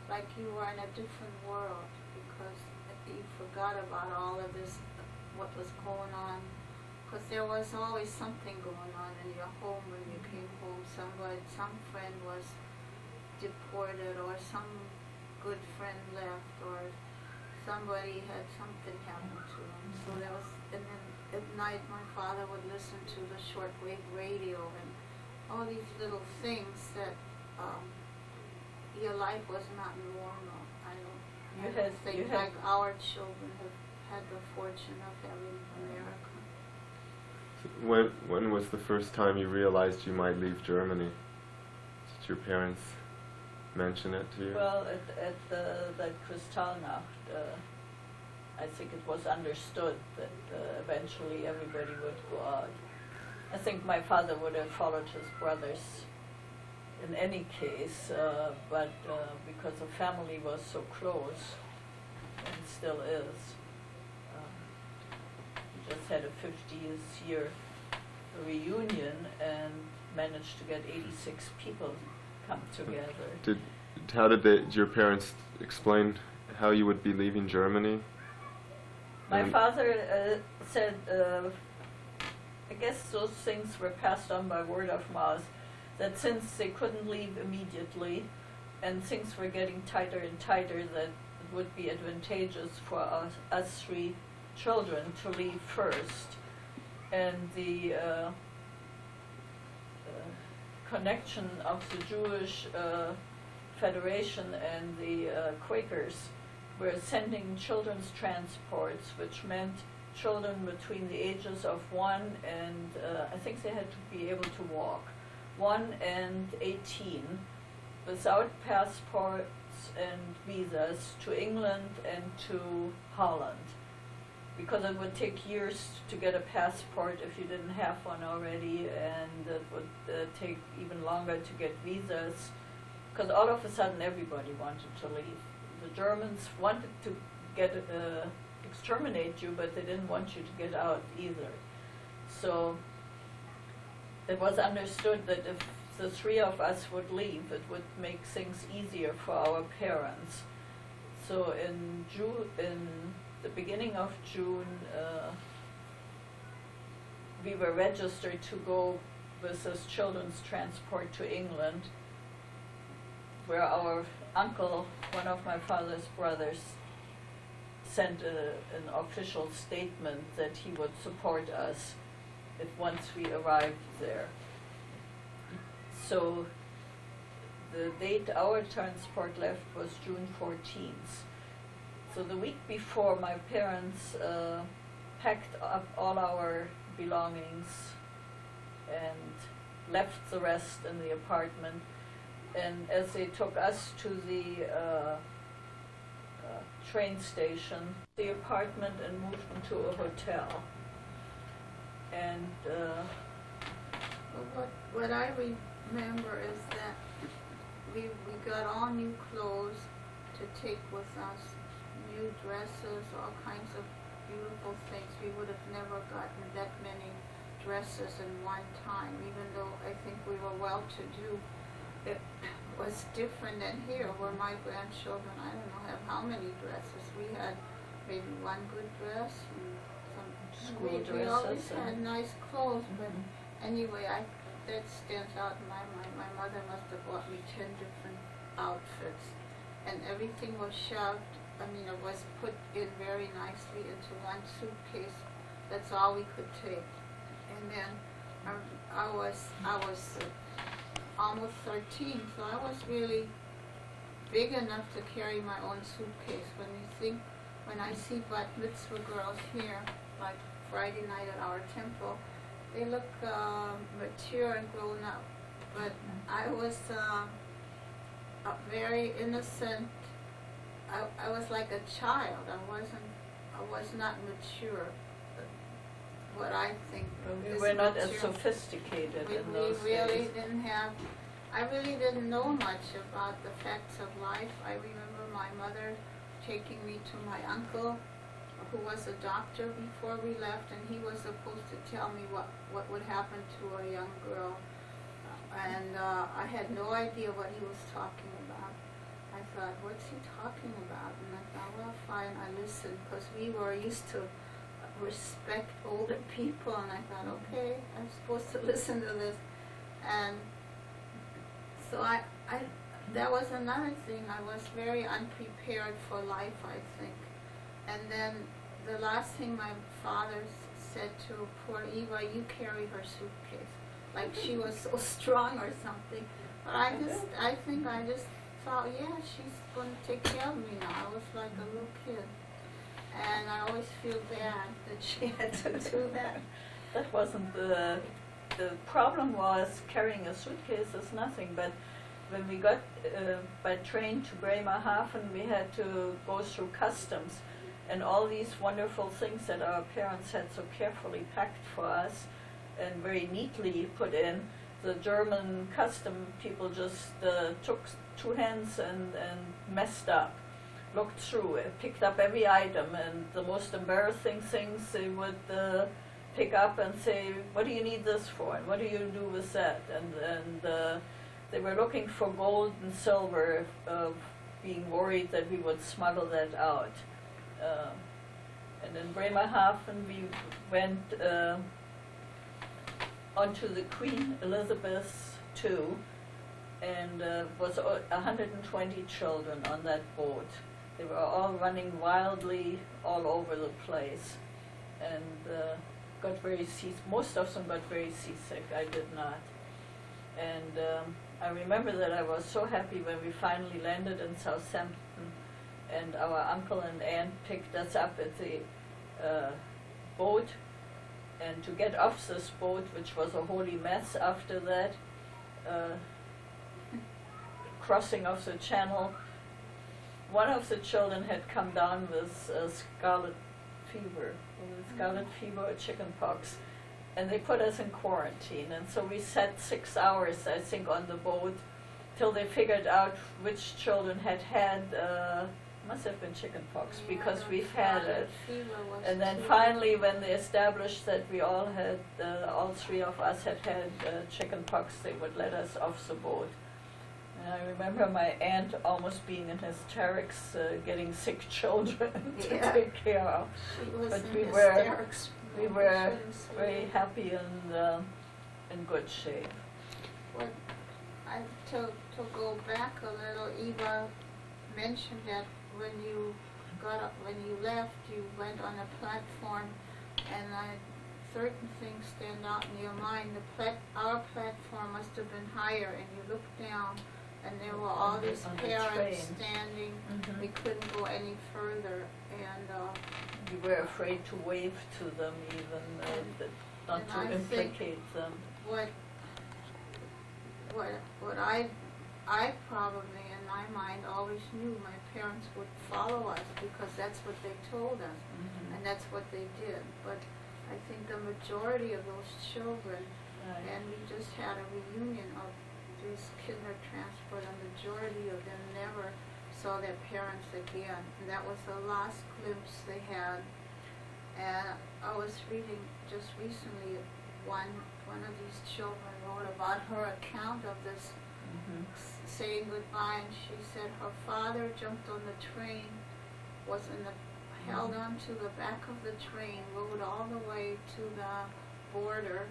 Speaker 7: like you were in a different world, because you forgot about all of this, what was going on, because there was always something going on in your home when you came home. Some friend was deported, or some good friend left, or somebody had something happen to them. So there was, and then at night my father would listen to the shortwave radio, and all these little things that your life was not normal. I don't think like our children have had the fortune of having America.
Speaker 1: When was the first time you realized you might leave Germany? Did your parents mention it to you?
Speaker 6: Well, at the Kristallnacht, I think it was understood that eventually everybody would go out. I think my father would have followed his brothers in any case, but because the family was so close, and still is, we just had a 50th year reunion and managed to get 86 people come together.
Speaker 1: How did your parents explain how you would be leaving Germany?
Speaker 6: My father said, I guess those things were passed on by word of mouth, that since they couldn't leave immediately and things were getting tighter and tighter, that it would be advantageous for us three children to leave first. And the connection of the Jewish Federation and the Quakers were sending children's transports, which meant children between the ages of 1 and, I think they had to be able to walk, 1 and 18, without passports and visas, to England and to Holland, because it would take years to get a passport if you didn't have one already, and it would take even longer to get visas, because all of a sudden everybody wanted to leave. The Germans wanted to exterminate you, but they didn't want you to get out either. So it was understood that if the three of us would leave, it would make things easier for our parents. So in the beginning of June, we were registered to go with this children's transport to England, where our uncle, one of my father's brothers, sent an official statement that he would support us if once we arrived there. So the date our transport left was June 14th. So the week before, my parents packed up all our belongings and left the rest in the apartment. And as they took us to the train station, the apartment, and moved into a hotel. And
Speaker 7: what I remember is that we got all new clothes to take with us, new dresses, all kinds of beautiful things. We would have never gotten that many dresses in one time, even though I think we were well-to-do. It was different than here, where my grandchildren, I don't know, have how many dresses. We had maybe one good dress and some
Speaker 6: school dresses.
Speaker 7: We always had nice clothes, but anyway, that stands out in my mind. My mother must have bought me 10 different outfits, and everything was shoved. I mean, it was put in very nicely into one suitcase. That's all we could take. And then I was almost 13, so I was really big enough to carry my own suitcase. When I see bat mitzvah girls here, like Friday night at our temple, they look mature and grown up. But I was very innocent. I was like a child. I was not mature. What I think
Speaker 6: we were not as sophisticated in those
Speaker 7: We really
Speaker 6: days.
Speaker 7: didn't have, I really didn't know much about the facts of life. I remember my mother taking me to my uncle, who was a doctor before we left, and he was supposed to tell me what would happen to a young girl. And I had no idea what he was talking about. I thought, what's he talking about? And I thought, well, fine, I listened, because we were used to respect older people, and I thought, okay, I'm supposed to listen to this. And so that was another thing. I was very unprepared for life, I think. And then the last thing my father said to poor Eva, you carry her suitcase. like she was so strong or something. But I think I just thought, yeah, she's going to take care of me now. I was like a little kid. And I always feel bad that she had to do that.
Speaker 6: That wasn't the problem. Was carrying a suitcase is nothing, but when we got by train to Bremerhaven, we had to go through customs, and all these wonderful things that our parents had so carefully packed for us and very neatly put in, the German custom people just took two hands and messed up, looked through it, picked up every item, and the most embarrassing things they would pick up and say, what do you need this for, and what do you do with that? And they were looking for gold and silver, being worried that we would smuggle that out. And in Bremerhaven we went onto the Queen Elizabeth II, and was 120 children on that boat. They were all running wildly all over the place, and got very most of them got very seasick. I did not. And I remember that I was so happy when we finally landed in Southampton, and our uncle and aunt picked us up at the boat. And to get off this boat, which was a holy mess after that, crossing of the channel, one of the children had come down with scarlet fever or chicken pox, and they put us in quarantine. And so we sat 6 hours, I think, on the boat till they figured out which children had must have been chicken pox, because we've had it. And then finally, when they established that we all had, all three of us had chicken pox, they would let us off the boat. And I remember my aunt almost being in hysterics, getting sick children to take care of. But we were very happy and in good shape.
Speaker 7: Well, to go back a little, Eva mentioned that when you left, you went on a platform, and certain things stand out in your mind. Our platform must have been higher, and you looked down, and there were all these parents standing.
Speaker 6: Mm-hmm.
Speaker 7: We couldn't go any further, and
Speaker 6: we were afraid to wave to them, even not to implicate them.
Speaker 7: What I probably in my mind always knew my parents would follow us, because that's what they told us, and that's what they did. But I think the majority of those children, and we just had a reunion of these kinder transport, a majority of them never saw their parents again. And that was the last glimpse they had. And I was reading just recently, one of these children wrote about her account of this saying goodbye, and she said her father jumped on the train, held onto the back of the train, rode all the way to the border,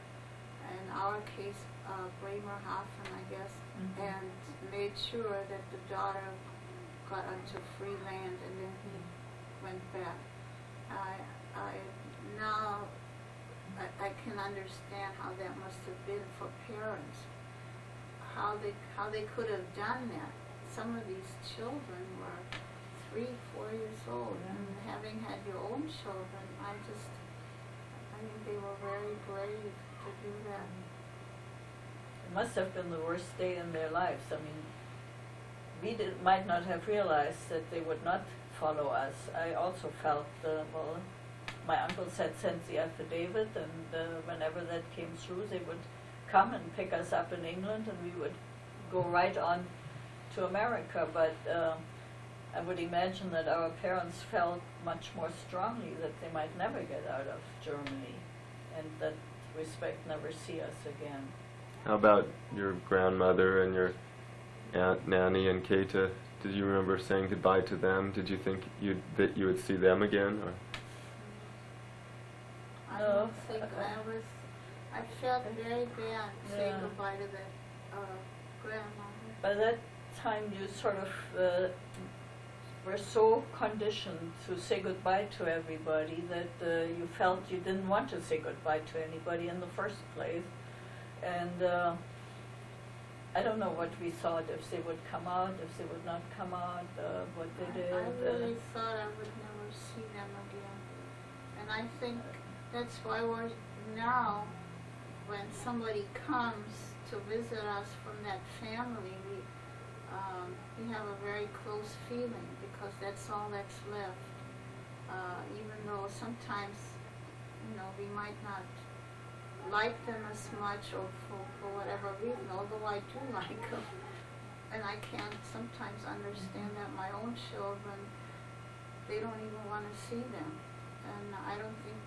Speaker 7: in our case Bremerhaven, I guess, and made sure that the daughter got onto free land, and then he went back. Now I can understand how that must have been for parents, how they could have done that. Some of these children were 3, 4 years old, and having had your own children, I think they were very brave to do that.
Speaker 6: It must have been the worst day in their lives. I mean, we might not have realized that they would not follow us. I also felt, my uncles had sent the affidavit, and whenever that came through, they would come and pick us up in England, and we would go right on to America. But I would imagine that our parents felt much more strongly that they might never get out of Germany, and that respect never see us again.
Speaker 1: How about your grandmother and your Aunt Nanny and Kata? Did you remember saying goodbye to them? Did you think that you would see them again? Or?
Speaker 7: I don't think I felt very bad saying goodbye to that grandmother.
Speaker 6: By that time you sort of were so conditioned to say goodbye to everybody that you felt you didn't want to say goodbye to anybody in the first place. And I don't know what we thought, if they would come out, if they would not come out, what they did.
Speaker 7: I really thought I would never see them again. And I think that's why we're now, when somebody comes to visit us from that family, we have a very close feeling, because that's all that's left. Even though sometimes, we might not like them as much, or for whatever reason, although I do like them. And I can't sometimes understand that my own children, they don't even want to see them. And I don't think,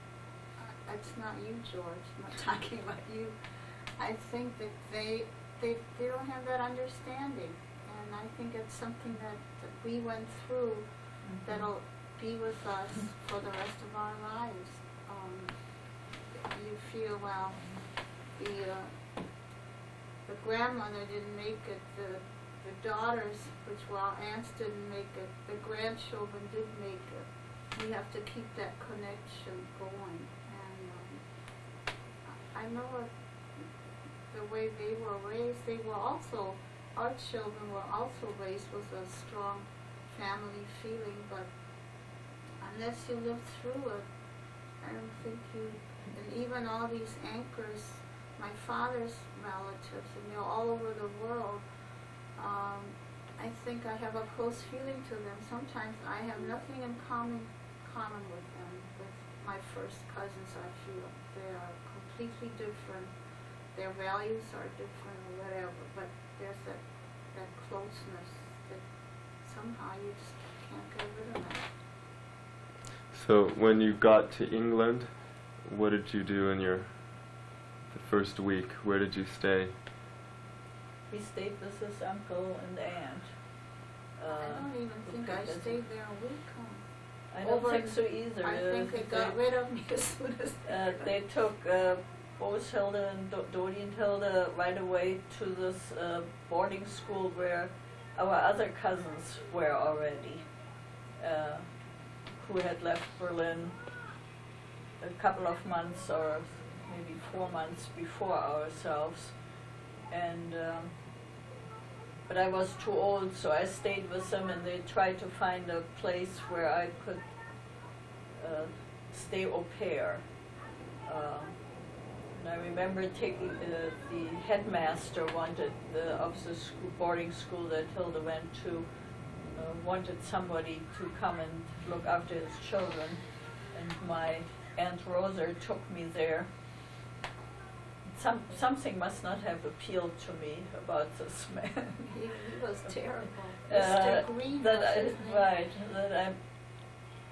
Speaker 7: it's not you, George, I'm not talking about you. I think that they don't have that understanding. And I think it's something that we went through that'll be with us for the rest of our lives. You feel, well, the grandmother didn't make it, the daughters, which were our aunts, didn't make it, the grandchildren did make it. We have to keep that connection going. And I know the way they were raised, our children were also raised with a strong family feeling, but unless you live through it, I don't think you. And even all these Ankers, my father's relatives, and they're all over the world, I think I have a close feeling to them. Sometimes I have nothing in common with them, with my first cousins, I feel. They are completely different. Their values are different or whatever, but there's that closeness that somehow you just can't get rid of that.
Speaker 1: So when you got to England, what did you do in the first week? Where did you stay?
Speaker 6: We stayed with his uncle and aunt.
Speaker 7: I don't even think I stayed there a week.
Speaker 6: I don't think so either.
Speaker 7: I think they got rid of me as soon as
Speaker 6: they took both Hilda and Dodie and Hilda right away to this boarding school where our other cousins were already, who had left Berlin a couple of months or maybe 4 months before ourselves. And but I was too old, so I stayed with them, and they tried to find a place where I could stay au pair. And I remember taking the headmaster wanted of the boarding school that Hilda went to, wanted somebody to come and look after his children, and my Aunt Rosa took me there. Something must not have appealed to me about this man.
Speaker 7: He was terrible. Mr. Green was his name.
Speaker 6: Right.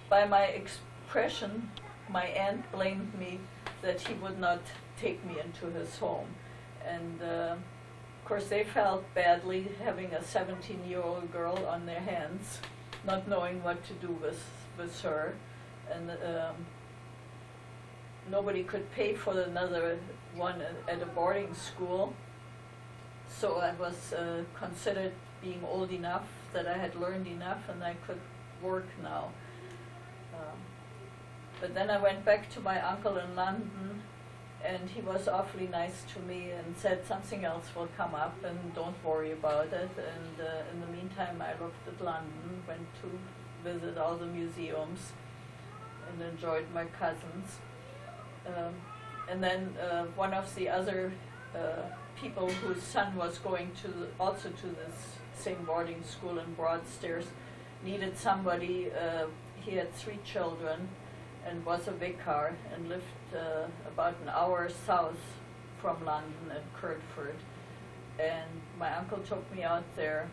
Speaker 6: By my expression, my aunt blamed me that he would not take me into his home. And of course they felt badly having a 17-year-old girl on their hands, not knowing what to do with her. And nobody could pay for another one at a boarding school, so I was considered being old enough that I had learned enough and I could work now. But then I went back to my uncle in London, and he was awfully nice to me and said something else will come up and don't worry about it. And in the meantime I looked at London, went to visit all the museums and enjoyed my cousins. And then one of the other people whose son was going also to this same boarding school in Broadstairs needed somebody. He had 3 children and was a vicar and lived about an hour south from London at Kirtford. And my uncle took me out there,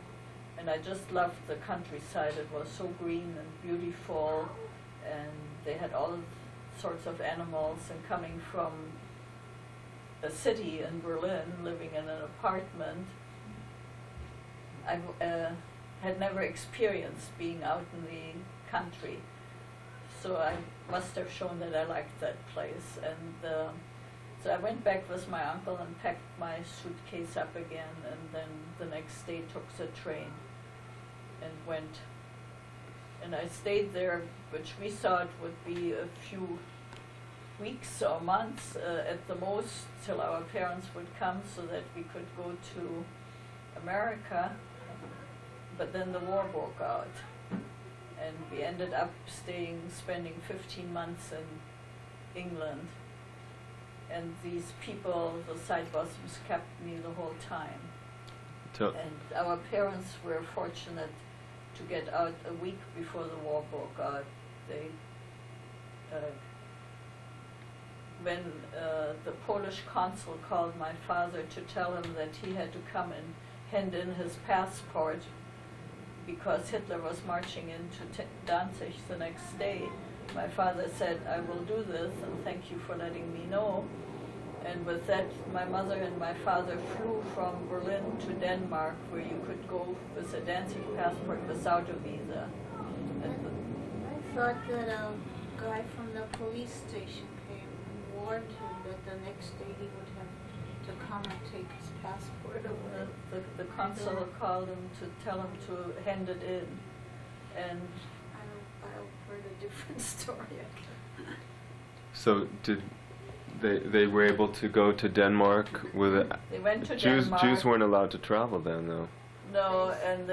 Speaker 6: and I just loved the countryside. It was so green and beautiful, and they had all sorts of animals, and coming from a city in Berlin, living in an apartment, I had never experienced being out in the country. So I must have shown that I liked that place. And so I went back with my uncle and packed my suitcase up again, and then the next day took the train and went. And I stayed there, which we thought would be a few weeks or months at the most till our parents would come so that we could go to America. But then the war broke out, and we ended up spending 15 months in England. And these people, the side bosses, kept me the whole time. And our parents were fortunate to get out a week before the war broke out. They, when the Polish consul called my father to tell him that he had to come and hand in his passport because Hitler was marching into Danzig the next day, my father said, "I will do this, and thank you for letting me know." And with that, my mother and my father flew from Berlin to Denmark, where you could go with a Danzig passport without a visa.
Speaker 7: I thought that a guy from the police station came and warned him that the next day he would have to come and take his passport away.
Speaker 6: The consul called him to tell him to hand it in. And
Speaker 7: I've heard a different story.
Speaker 1: So did they were able to go to Denmark with it?
Speaker 6: They went to
Speaker 1: Jews.
Speaker 6: Denmark.
Speaker 1: Jews weren't allowed to travel then, though.
Speaker 6: No, and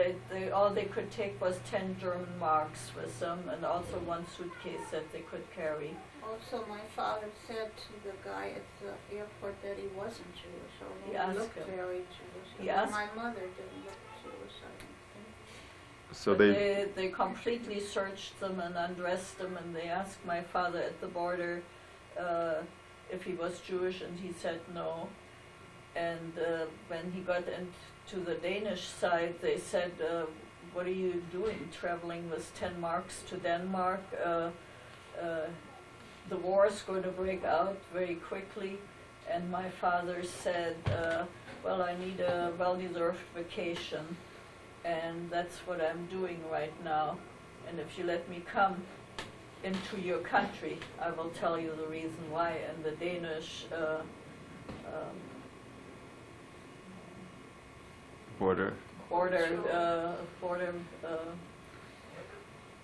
Speaker 6: all they could take was 10 German marks with them, and also one suitcase that they could carry.
Speaker 7: Also, my father said to the guy at the airport that he wasn't Jewish, although
Speaker 6: He
Speaker 7: he looked
Speaker 6: asked him.
Speaker 7: very Jewish.
Speaker 6: He
Speaker 7: But
Speaker 6: asked-
Speaker 7: my mother didn't look Jewish, I don't think.
Speaker 1: So
Speaker 6: But they completely searched them and undressed them, and they asked my father at the border if he was Jewish, and he said no. And when he got into the Danish side, they said, "What are you doing, traveling with 10 marks to Denmark? The war is going to break out very quickly." And my father said, "Well, I need a well-deserved vacation, and that's what I'm doing right now. And if you let me come into your country, I will tell you the reason why." And the Danish
Speaker 1: border.
Speaker 6: border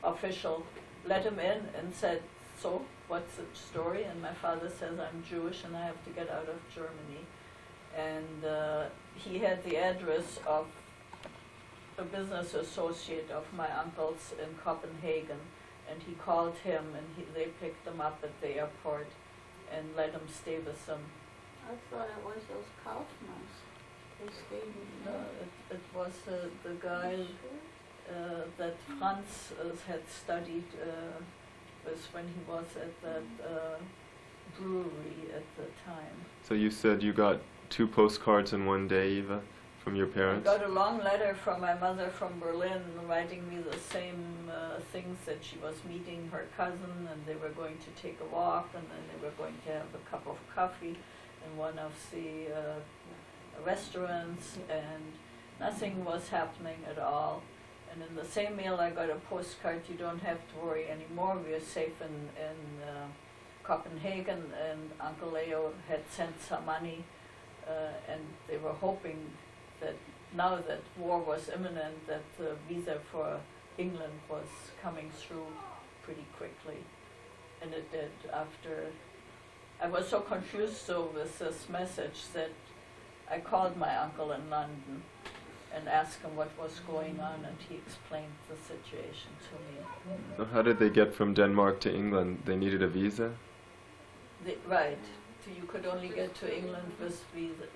Speaker 6: official let him in and said, "So, what's the story?" And my father says, "I'm Jewish and I have to get out of Germany." And he had the address of a business associate of my uncle's in Copenhagen, and he called him, and they picked him up at the airport and let him stay with them.
Speaker 7: I thought it was those Kaufmans. They stayed in
Speaker 6: It was the guy that Franz had studied with when he was at that brewery at the time.
Speaker 1: So you said you got 2 postcards in one day, Eva, from your
Speaker 6: I
Speaker 1: parents?
Speaker 6: got a long letter from my mother from Berlin writing me the same things, that she was meeting her cousin and they were going to take a walk, and then they were going to have a cup of coffee in one of the restaurants, and nothing was happening at all. And in the same mail I got a postcard, "You don't have to worry anymore, we are safe in Copenhagen," and Uncle Leo had sent some money, and they were hoping that now that war was imminent, that the visa for England was coming through pretty quickly. And it did. After I was so confused though with this message that I called my uncle in London and asked him what was going on, and he explained the situation to me.
Speaker 1: So how did they get from Denmark to England? They needed a visa?
Speaker 6: Right. So you could only get to England with visa.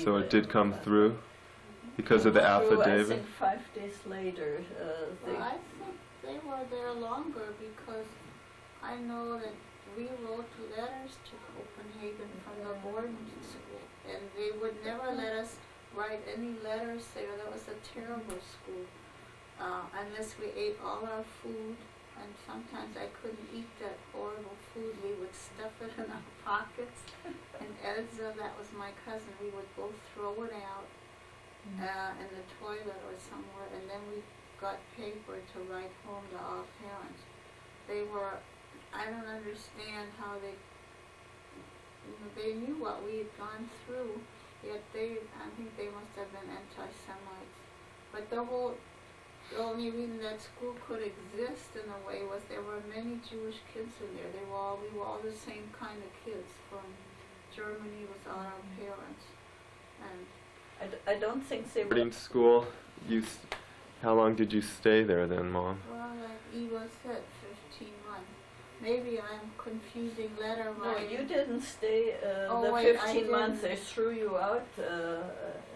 Speaker 1: So it did come through because of the
Speaker 6: Through, I
Speaker 1: affidavit?
Speaker 6: think 5 days later.
Speaker 7: Well, I think they were there longer, because I know that we wrote letters to Copenhagen from the boarding school, and they would never let us write any letters there. That was a terrible school, unless we ate all our food, and sometimes I couldn't eat that horrible food. We would stuff it in our pockets, and Elsa, that was my cousin, we would both throw it out in the toilet or somewhere, and then we got paper to write home to our parents. They were, I don't understand how they knew what we had gone through, yet I think they must have been anti-Semites. But the whole the only reason that school could exist in a way was there were many Jewish kids in there. We were all the same kind of kids from Germany without our parents. And
Speaker 6: I don't think they were.
Speaker 1: Boarding school. How long did you stay there then, Mom?
Speaker 7: well, like Eva said, 15 months. Maybe I'm confusing letter
Speaker 6: No,
Speaker 7: writing.
Speaker 6: you didn't stay
Speaker 7: Oh,
Speaker 6: the
Speaker 7: wait, I
Speaker 6: 15 months.
Speaker 7: didn't.
Speaker 6: They threw you out,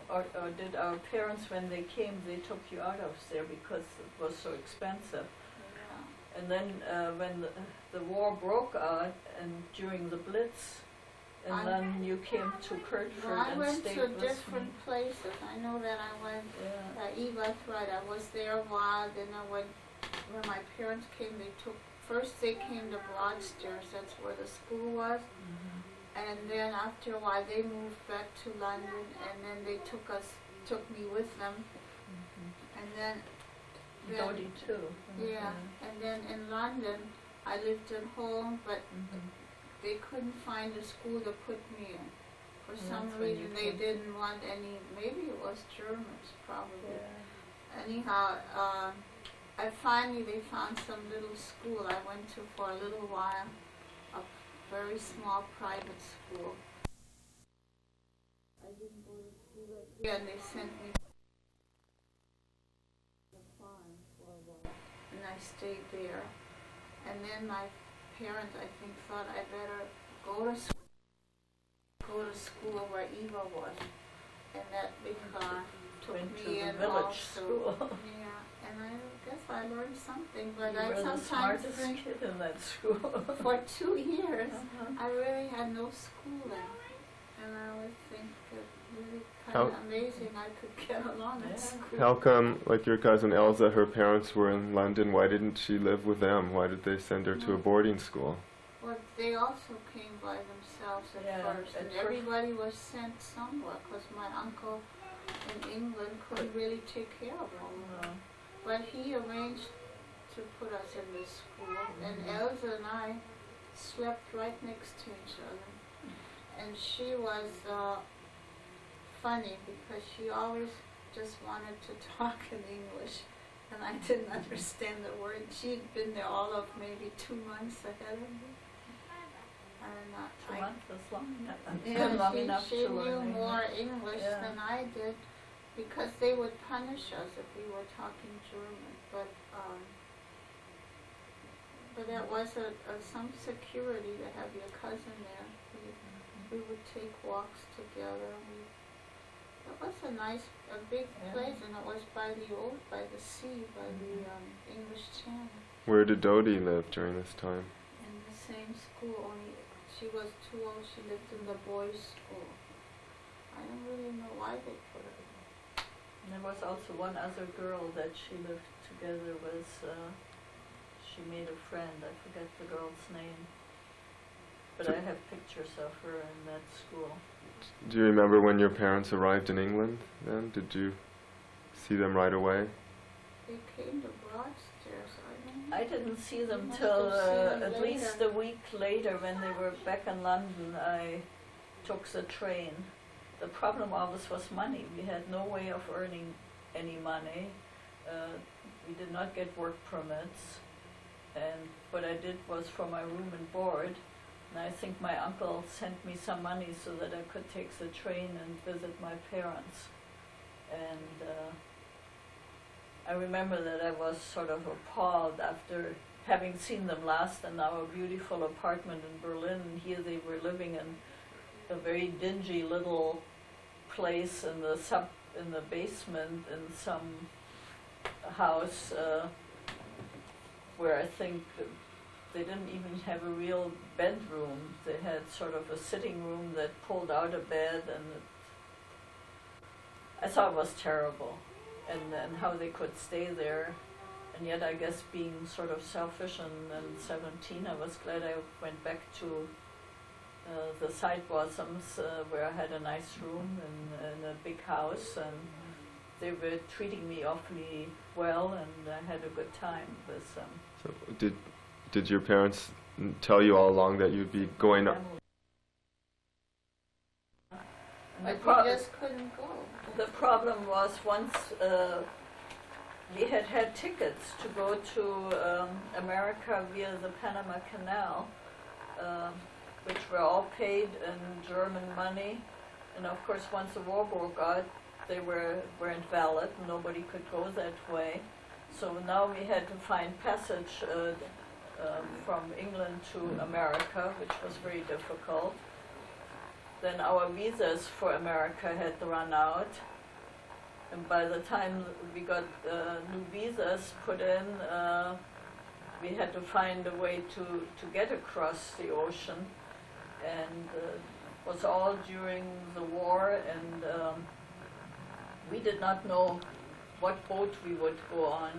Speaker 6: or did our parents, when they came, they took you out of there because it was so expensive.
Speaker 7: Yeah.
Speaker 6: And then when the war broke out, and during the Blitz, and then you came to Kirtford
Speaker 7: Well, I
Speaker 6: and
Speaker 7: went
Speaker 6: stayed
Speaker 7: to
Speaker 6: with me.
Speaker 7: different places. I know that I went.
Speaker 6: Yeah.
Speaker 7: Eva's right. I was there a while. Then I went. When my parents came, first they came to Broadstairs. That's where the school was. And then after a while, they moved back to London, and then they took me with them. And then
Speaker 6: Dodie too.
Speaker 7: yeah. And then in London, I lived in Holm, but they couldn't find a school to put me in. For some
Speaker 6: That's when you
Speaker 7: reason, they
Speaker 6: came.
Speaker 7: didn't want any. Maybe it was Germans, probably.
Speaker 6: Yeah.
Speaker 7: Anyhow, they found some little school I went to for a little while, a very small private school. I didn't go to school yeah, and they sent me to the farm for a while, and I stayed there. And then my parents, I think, thought I better go to school where Eva was, and that big car took
Speaker 6: Went to
Speaker 7: me
Speaker 6: the
Speaker 7: in
Speaker 6: village
Speaker 7: also.
Speaker 6: school.
Speaker 7: Yeah, and I guess I learned something, but
Speaker 6: You
Speaker 7: I
Speaker 6: were the
Speaker 7: sometimes
Speaker 6: smartest
Speaker 7: think
Speaker 6: kid in that school.
Speaker 7: for 2 years I really had no schooling, and I always think it really kind of amazing I could get along at school.
Speaker 1: How come, like your cousin Elsa, her parents were in London? Why didn't she live with them? Why did they send her to a boarding school?
Speaker 7: Well, they also came by themselves at
Speaker 6: Yeah,
Speaker 7: first,
Speaker 6: at
Speaker 7: and
Speaker 6: first.
Speaker 7: everybody was sent somewhere because my uncle in England couldn't really take care of them.
Speaker 6: No.
Speaker 7: But he arranged to put us in this school, and Elsa and I slept right next to each other. And she was funny because she always just wanted to talk in English, and I didn't understand the word. She'd been there all of maybe 2 months ahead of me. And
Speaker 6: 2 months was long enough.
Speaker 7: yeah,
Speaker 6: long enough
Speaker 7: she
Speaker 6: to
Speaker 7: knew
Speaker 6: learn
Speaker 7: more
Speaker 6: English.
Speaker 7: English
Speaker 6: Yeah.
Speaker 7: than I did, because they would punish us if we were talking German. But that was some security to have your cousin there. We would take walks together. It was a big place, and it was by the sea, by the English Channel.
Speaker 1: Where did Dodie live during this time?
Speaker 7: In the same school, only she was too old. She lived in the boys' school. I don't really know why they put her there.
Speaker 6: And there was also one other girl that she lived together with. She made a friend. I forget the girl's name. But I have pictures of her in that school.
Speaker 1: Do you remember when your parents arrived in England then? Did you see them right away?
Speaker 7: They came to Broadstairs. I don't know.
Speaker 6: I didn't see them
Speaker 7: must
Speaker 6: till
Speaker 7: have seen them
Speaker 6: at least
Speaker 7: later.
Speaker 6: a week later when they were back in London. I took the train. The problem always was money. We had no way of earning any money. We did not get work permits. And what I did was for my room and board. And I think my uncle sent me some money so that I could take the train and visit my parents. And I remember that I was sort of appalled after having seen them last in our beautiful apartment in Berlin. And here they were living in a very dingy little place in the basement in some house where I think they didn't even have a real bedroom. They had sort of a sitting room that pulled out a bed, and I thought it was terrible, and how they could stay there. And yet I guess being sort of selfish and 17, I was glad I went back to the Side Blossoms where I had a nice room in a big house, and they were treating me awfully well, and I had a good time with them.
Speaker 1: So did your parents tell you all along that you'd be going up?
Speaker 6: And the,
Speaker 7: But we
Speaker 6: pro-
Speaker 7: just couldn't go.
Speaker 6: the problem was once, 'cause we had tickets to go to America via the Panama Canal, which were all paid in German money. And of course, once the war broke out, they weren't valid. Nobody could go that way. So now we had to find passage from England to America, which was very difficult. Then our visas for America had run out. And by the time we got new visas put in, we had to find a way to get across the ocean. And it was all during the war, and we did not know what boat we would go on.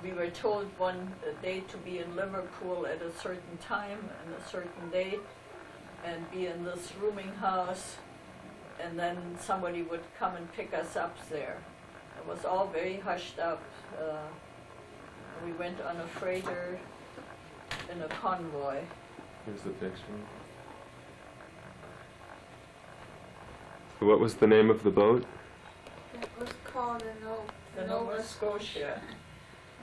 Speaker 6: We were told one day to be in Liverpool at a certain time and a certain date, and be in this rooming house, and then somebody would come and pick us up there. It was all very hushed up. We went on a freighter in a convoy.
Speaker 1: Here's the picture. So what was the name of the boat?
Speaker 7: It was called
Speaker 6: The Nova Scotia.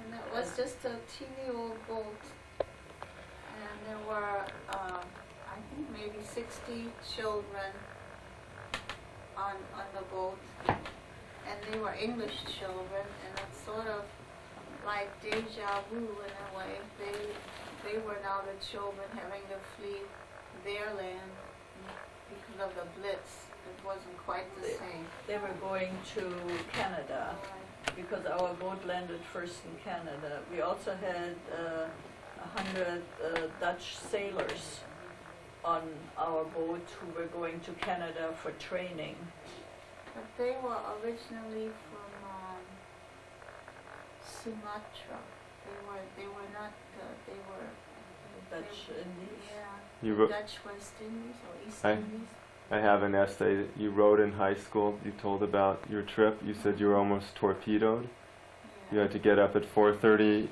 Speaker 7: And it was just a teeny old boat. And there were, I think maybe 60 children on the boat. And they were English children, and it's sort of like deja vu in a way. They were now the children having to flee their land because of the Blitz. It wasn't quite the same.
Speaker 6: They were going to Canada because our boat landed first in Canada. We also had 100 Dutch sailors on our boat who were going to Canada for training.
Speaker 7: But they were originally from Sumatra. They were not. They were
Speaker 6: Dutch Indies.
Speaker 7: Yeah.
Speaker 1: You
Speaker 7: Dutch West Indies or East
Speaker 1: I-
Speaker 7: Indies.
Speaker 1: I have an essay that you wrote in high school. You told about your trip. You said you were almost torpedoed. You
Speaker 7: Yeah.
Speaker 1: had to get up at 4:30.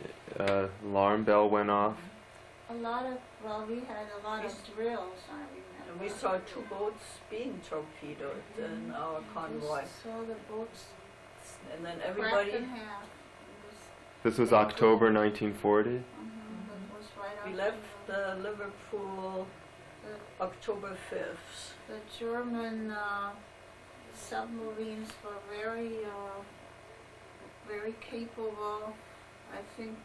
Speaker 1: Alarm bell went off.
Speaker 7: We had a lot of drills, I remember.
Speaker 6: And we saw two boats being torpedoed in our convoy.
Speaker 7: Just saw the boats
Speaker 6: And then
Speaker 7: cracked
Speaker 6: everybody,
Speaker 7: in half.
Speaker 1: This was October 1940.
Speaker 7: That was right
Speaker 6: we
Speaker 7: after
Speaker 6: left Liverpool
Speaker 7: the-
Speaker 6: October 5th.
Speaker 7: The German submarines were very capable. I think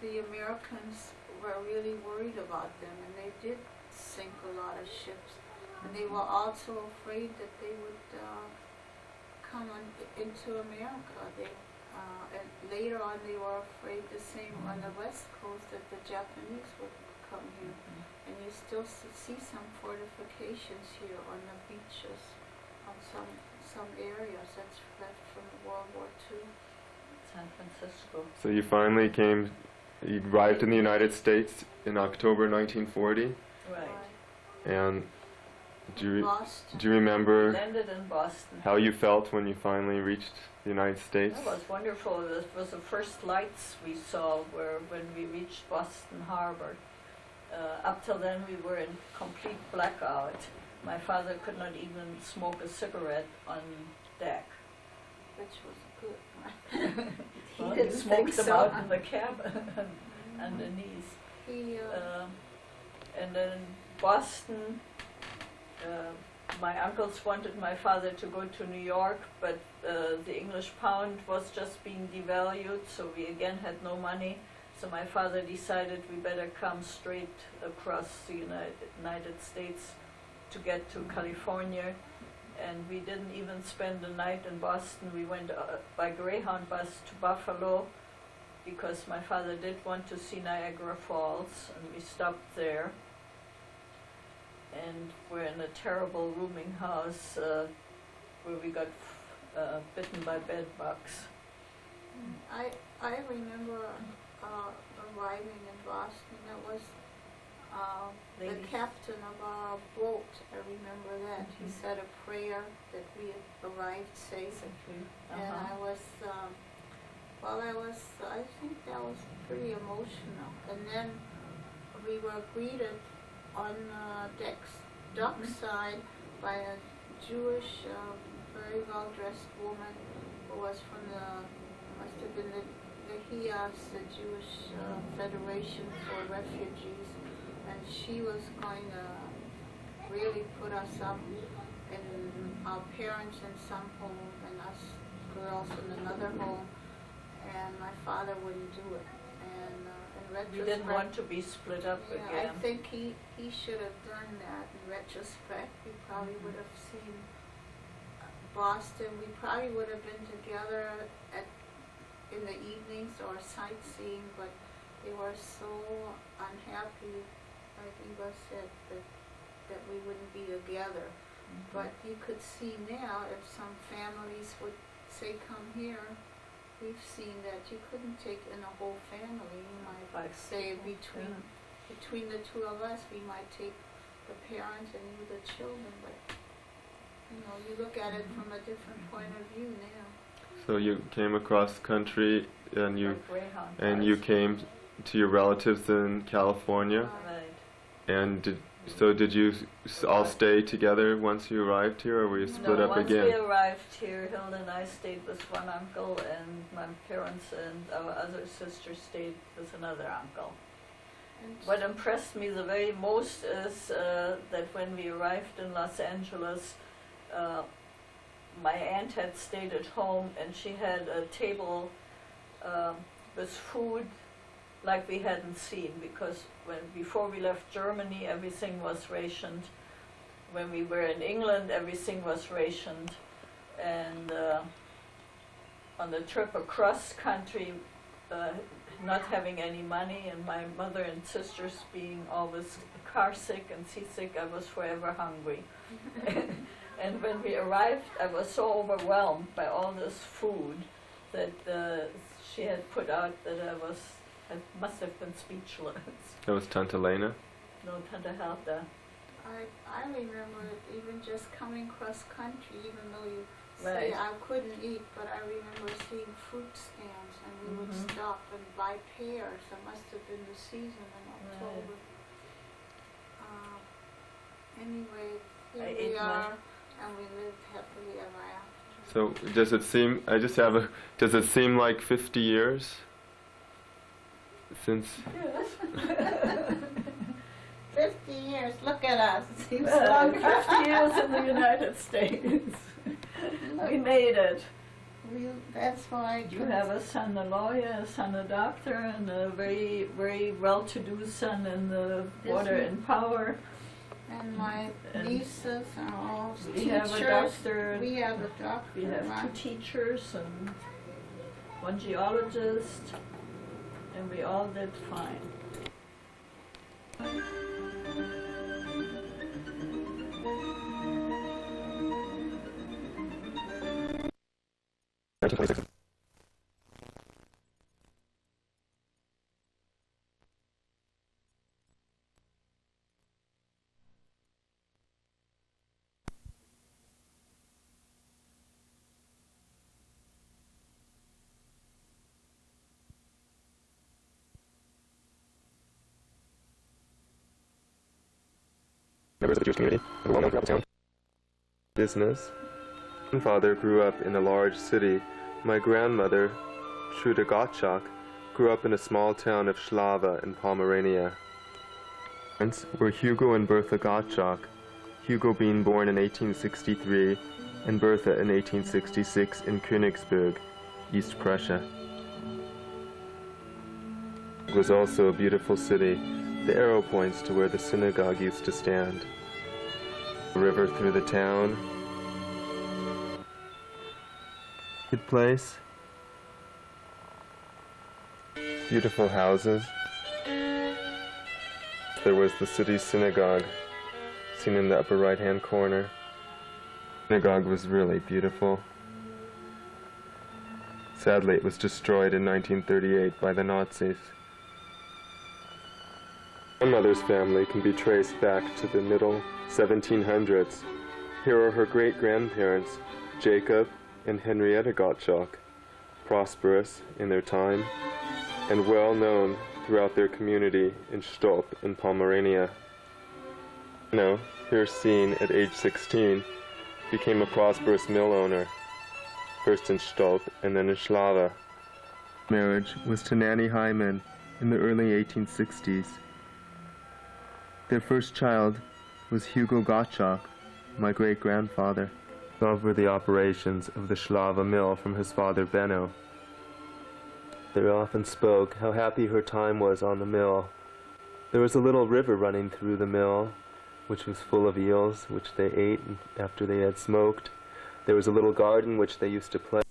Speaker 7: the Americans were really worried about them, and they did sink a lot of ships. And they were also afraid that they would come into America. And later on, they were afraid the same on the West Coast that the Japanese would come here. And you still see some fortifications here on the beaches, on some areas. That's from World War II.
Speaker 6: San Francisco.
Speaker 1: So you finally came. You arrived in the United States in October 1940.
Speaker 6: Right.
Speaker 1: And do
Speaker 7: Boston.
Speaker 1: you remember
Speaker 6: Landed in Boston.
Speaker 1: how you felt when you finally reached the United States?
Speaker 6: That was wonderful. It was the first lights we saw when we reached Boston Harbor. Up till then, we were in complete blackout. My father could not even smoke a cigarette on deck.
Speaker 7: Which was good.
Speaker 6: Well,
Speaker 7: didn't
Speaker 6: he smoked
Speaker 7: think
Speaker 6: them
Speaker 7: so.
Speaker 6: out in the cabin underneath.
Speaker 7: He,
Speaker 6: And then Boston, my uncles wanted my father to go to New York, but the English pound was just being devalued, so we again had no money. So my father decided we better come straight across the United States to get to California. And we didn't even spend the night in Boston. We went by Greyhound bus to Buffalo because my father did want to see Niagara Falls, and we stopped there. And we're in a terrible rooming house where we got bitten by bed bugs.
Speaker 7: I remember arriving in Boston. It was the
Speaker 6: Ladies.
Speaker 7: captain of our boat. I remember that. He said a prayer that we had arrived safe. And I was, I think that was pretty emotional. And then we were greeted on dockside by a Jewish, very well-dressed woman was from must have been the HIAS, the Jewish Federation for Refugees, and she was going to really put us up, and our parents in some home and us girls in another home, and my father wouldn't do it. And in retrospect,
Speaker 6: We didn't want to be split up
Speaker 7: yeah,
Speaker 6: again.
Speaker 7: I think he should have done that. In retrospect, we probably would have seen Boston. We probably would have been together in the evenings or sightseeing, but they were so unhappy, like Eva said, that we wouldn't be together. But you could see now, if some families would say, come here, we've seen that you couldn't take in a whole family. You might say between the two of us, we might take the parents and you the children, but you look at it from a different point of view now.
Speaker 1: So you came across country and you
Speaker 6: Greyhound
Speaker 1: came to your relatives in California.
Speaker 6: Right.
Speaker 1: And did you all stay together once you arrived here, or were you split up again?
Speaker 6: Once we arrived here, Hilda and I stayed with one uncle, and my parents and our other sister stayed with another uncle. What impressed me the very most is that when we arrived in Los Angeles, my aunt had stayed at home, and she had a table with food like we hadn't seen, because before we left Germany, everything was rationed. When we were in England, everything was rationed. And on the trip across country, not having any money, and my mother and sisters being always car sick and seasick, I was forever hungry. And when we arrived, I was so overwhelmed by all this food that she had put out that I must have been speechless.
Speaker 1: That was Tante Lena?
Speaker 6: No, Tante Herta.
Speaker 7: I remember even just coming cross country, even though you
Speaker 6: Right.
Speaker 7: say I couldn't eat, but I remember seeing fruit stands, and we would stop and buy pears. It must have been the season in October. Anyway, here we are, and we lived happily ever after.
Speaker 1: So does it seem, does it seem like 50 years since?
Speaker 6: Yes.
Speaker 7: 50 years, look at us. It seems
Speaker 6: 50 years in the United States. We made it.
Speaker 7: That's why
Speaker 6: You have a son a lawyer, a son a doctor, and a very, very well-to-do son in the water and power.
Speaker 7: And my
Speaker 6: And
Speaker 7: nieces are all
Speaker 6: We
Speaker 7: teachers.
Speaker 6: have a doctor.
Speaker 7: We have a doctor.
Speaker 6: We have
Speaker 7: right?
Speaker 6: 2 teachers and 1 geologist, and we all did fine.
Speaker 1: Members of the Jewish community were well known throughout the town. Business. My grandfather grew up in a large city. My grandmother, Trude Gottschalk, grew up in a small town of Schlava in Pomerania. Parents were Hugo and Bertha Gottschalk, Hugo being born in 1863 and Bertha in 1866 in Königsberg, East Prussia. It was also a beautiful city. The arrow points to where the synagogue used to stand. A river through the town. Good place. Beautiful houses. There was the city synagogue, seen in the upper right-hand corner. The synagogue was really beautiful. Sadly, it was destroyed in 1938 by the Nazis. My mother's family can be traced back to the middle 1700s. Here are her great-grandparents, Jacob and Henrietta Gottschalk, prosperous in their time and well known throughout their community in Stolp in Pomerania. Here seen at age 16, became a prosperous mill owner. first in Stolp and then in Schlava. Marriage was to Nanny Hyman in the early 1860s. Their first child was Hugo Gottschalk, my great-grandfather, over the operations of the Schlava mill from his father Benno. They often spoke how happy her time was on the mill. There was a little river running through the mill, which was full of eels, which they ate after they had smoked. There was a little garden which they used to play.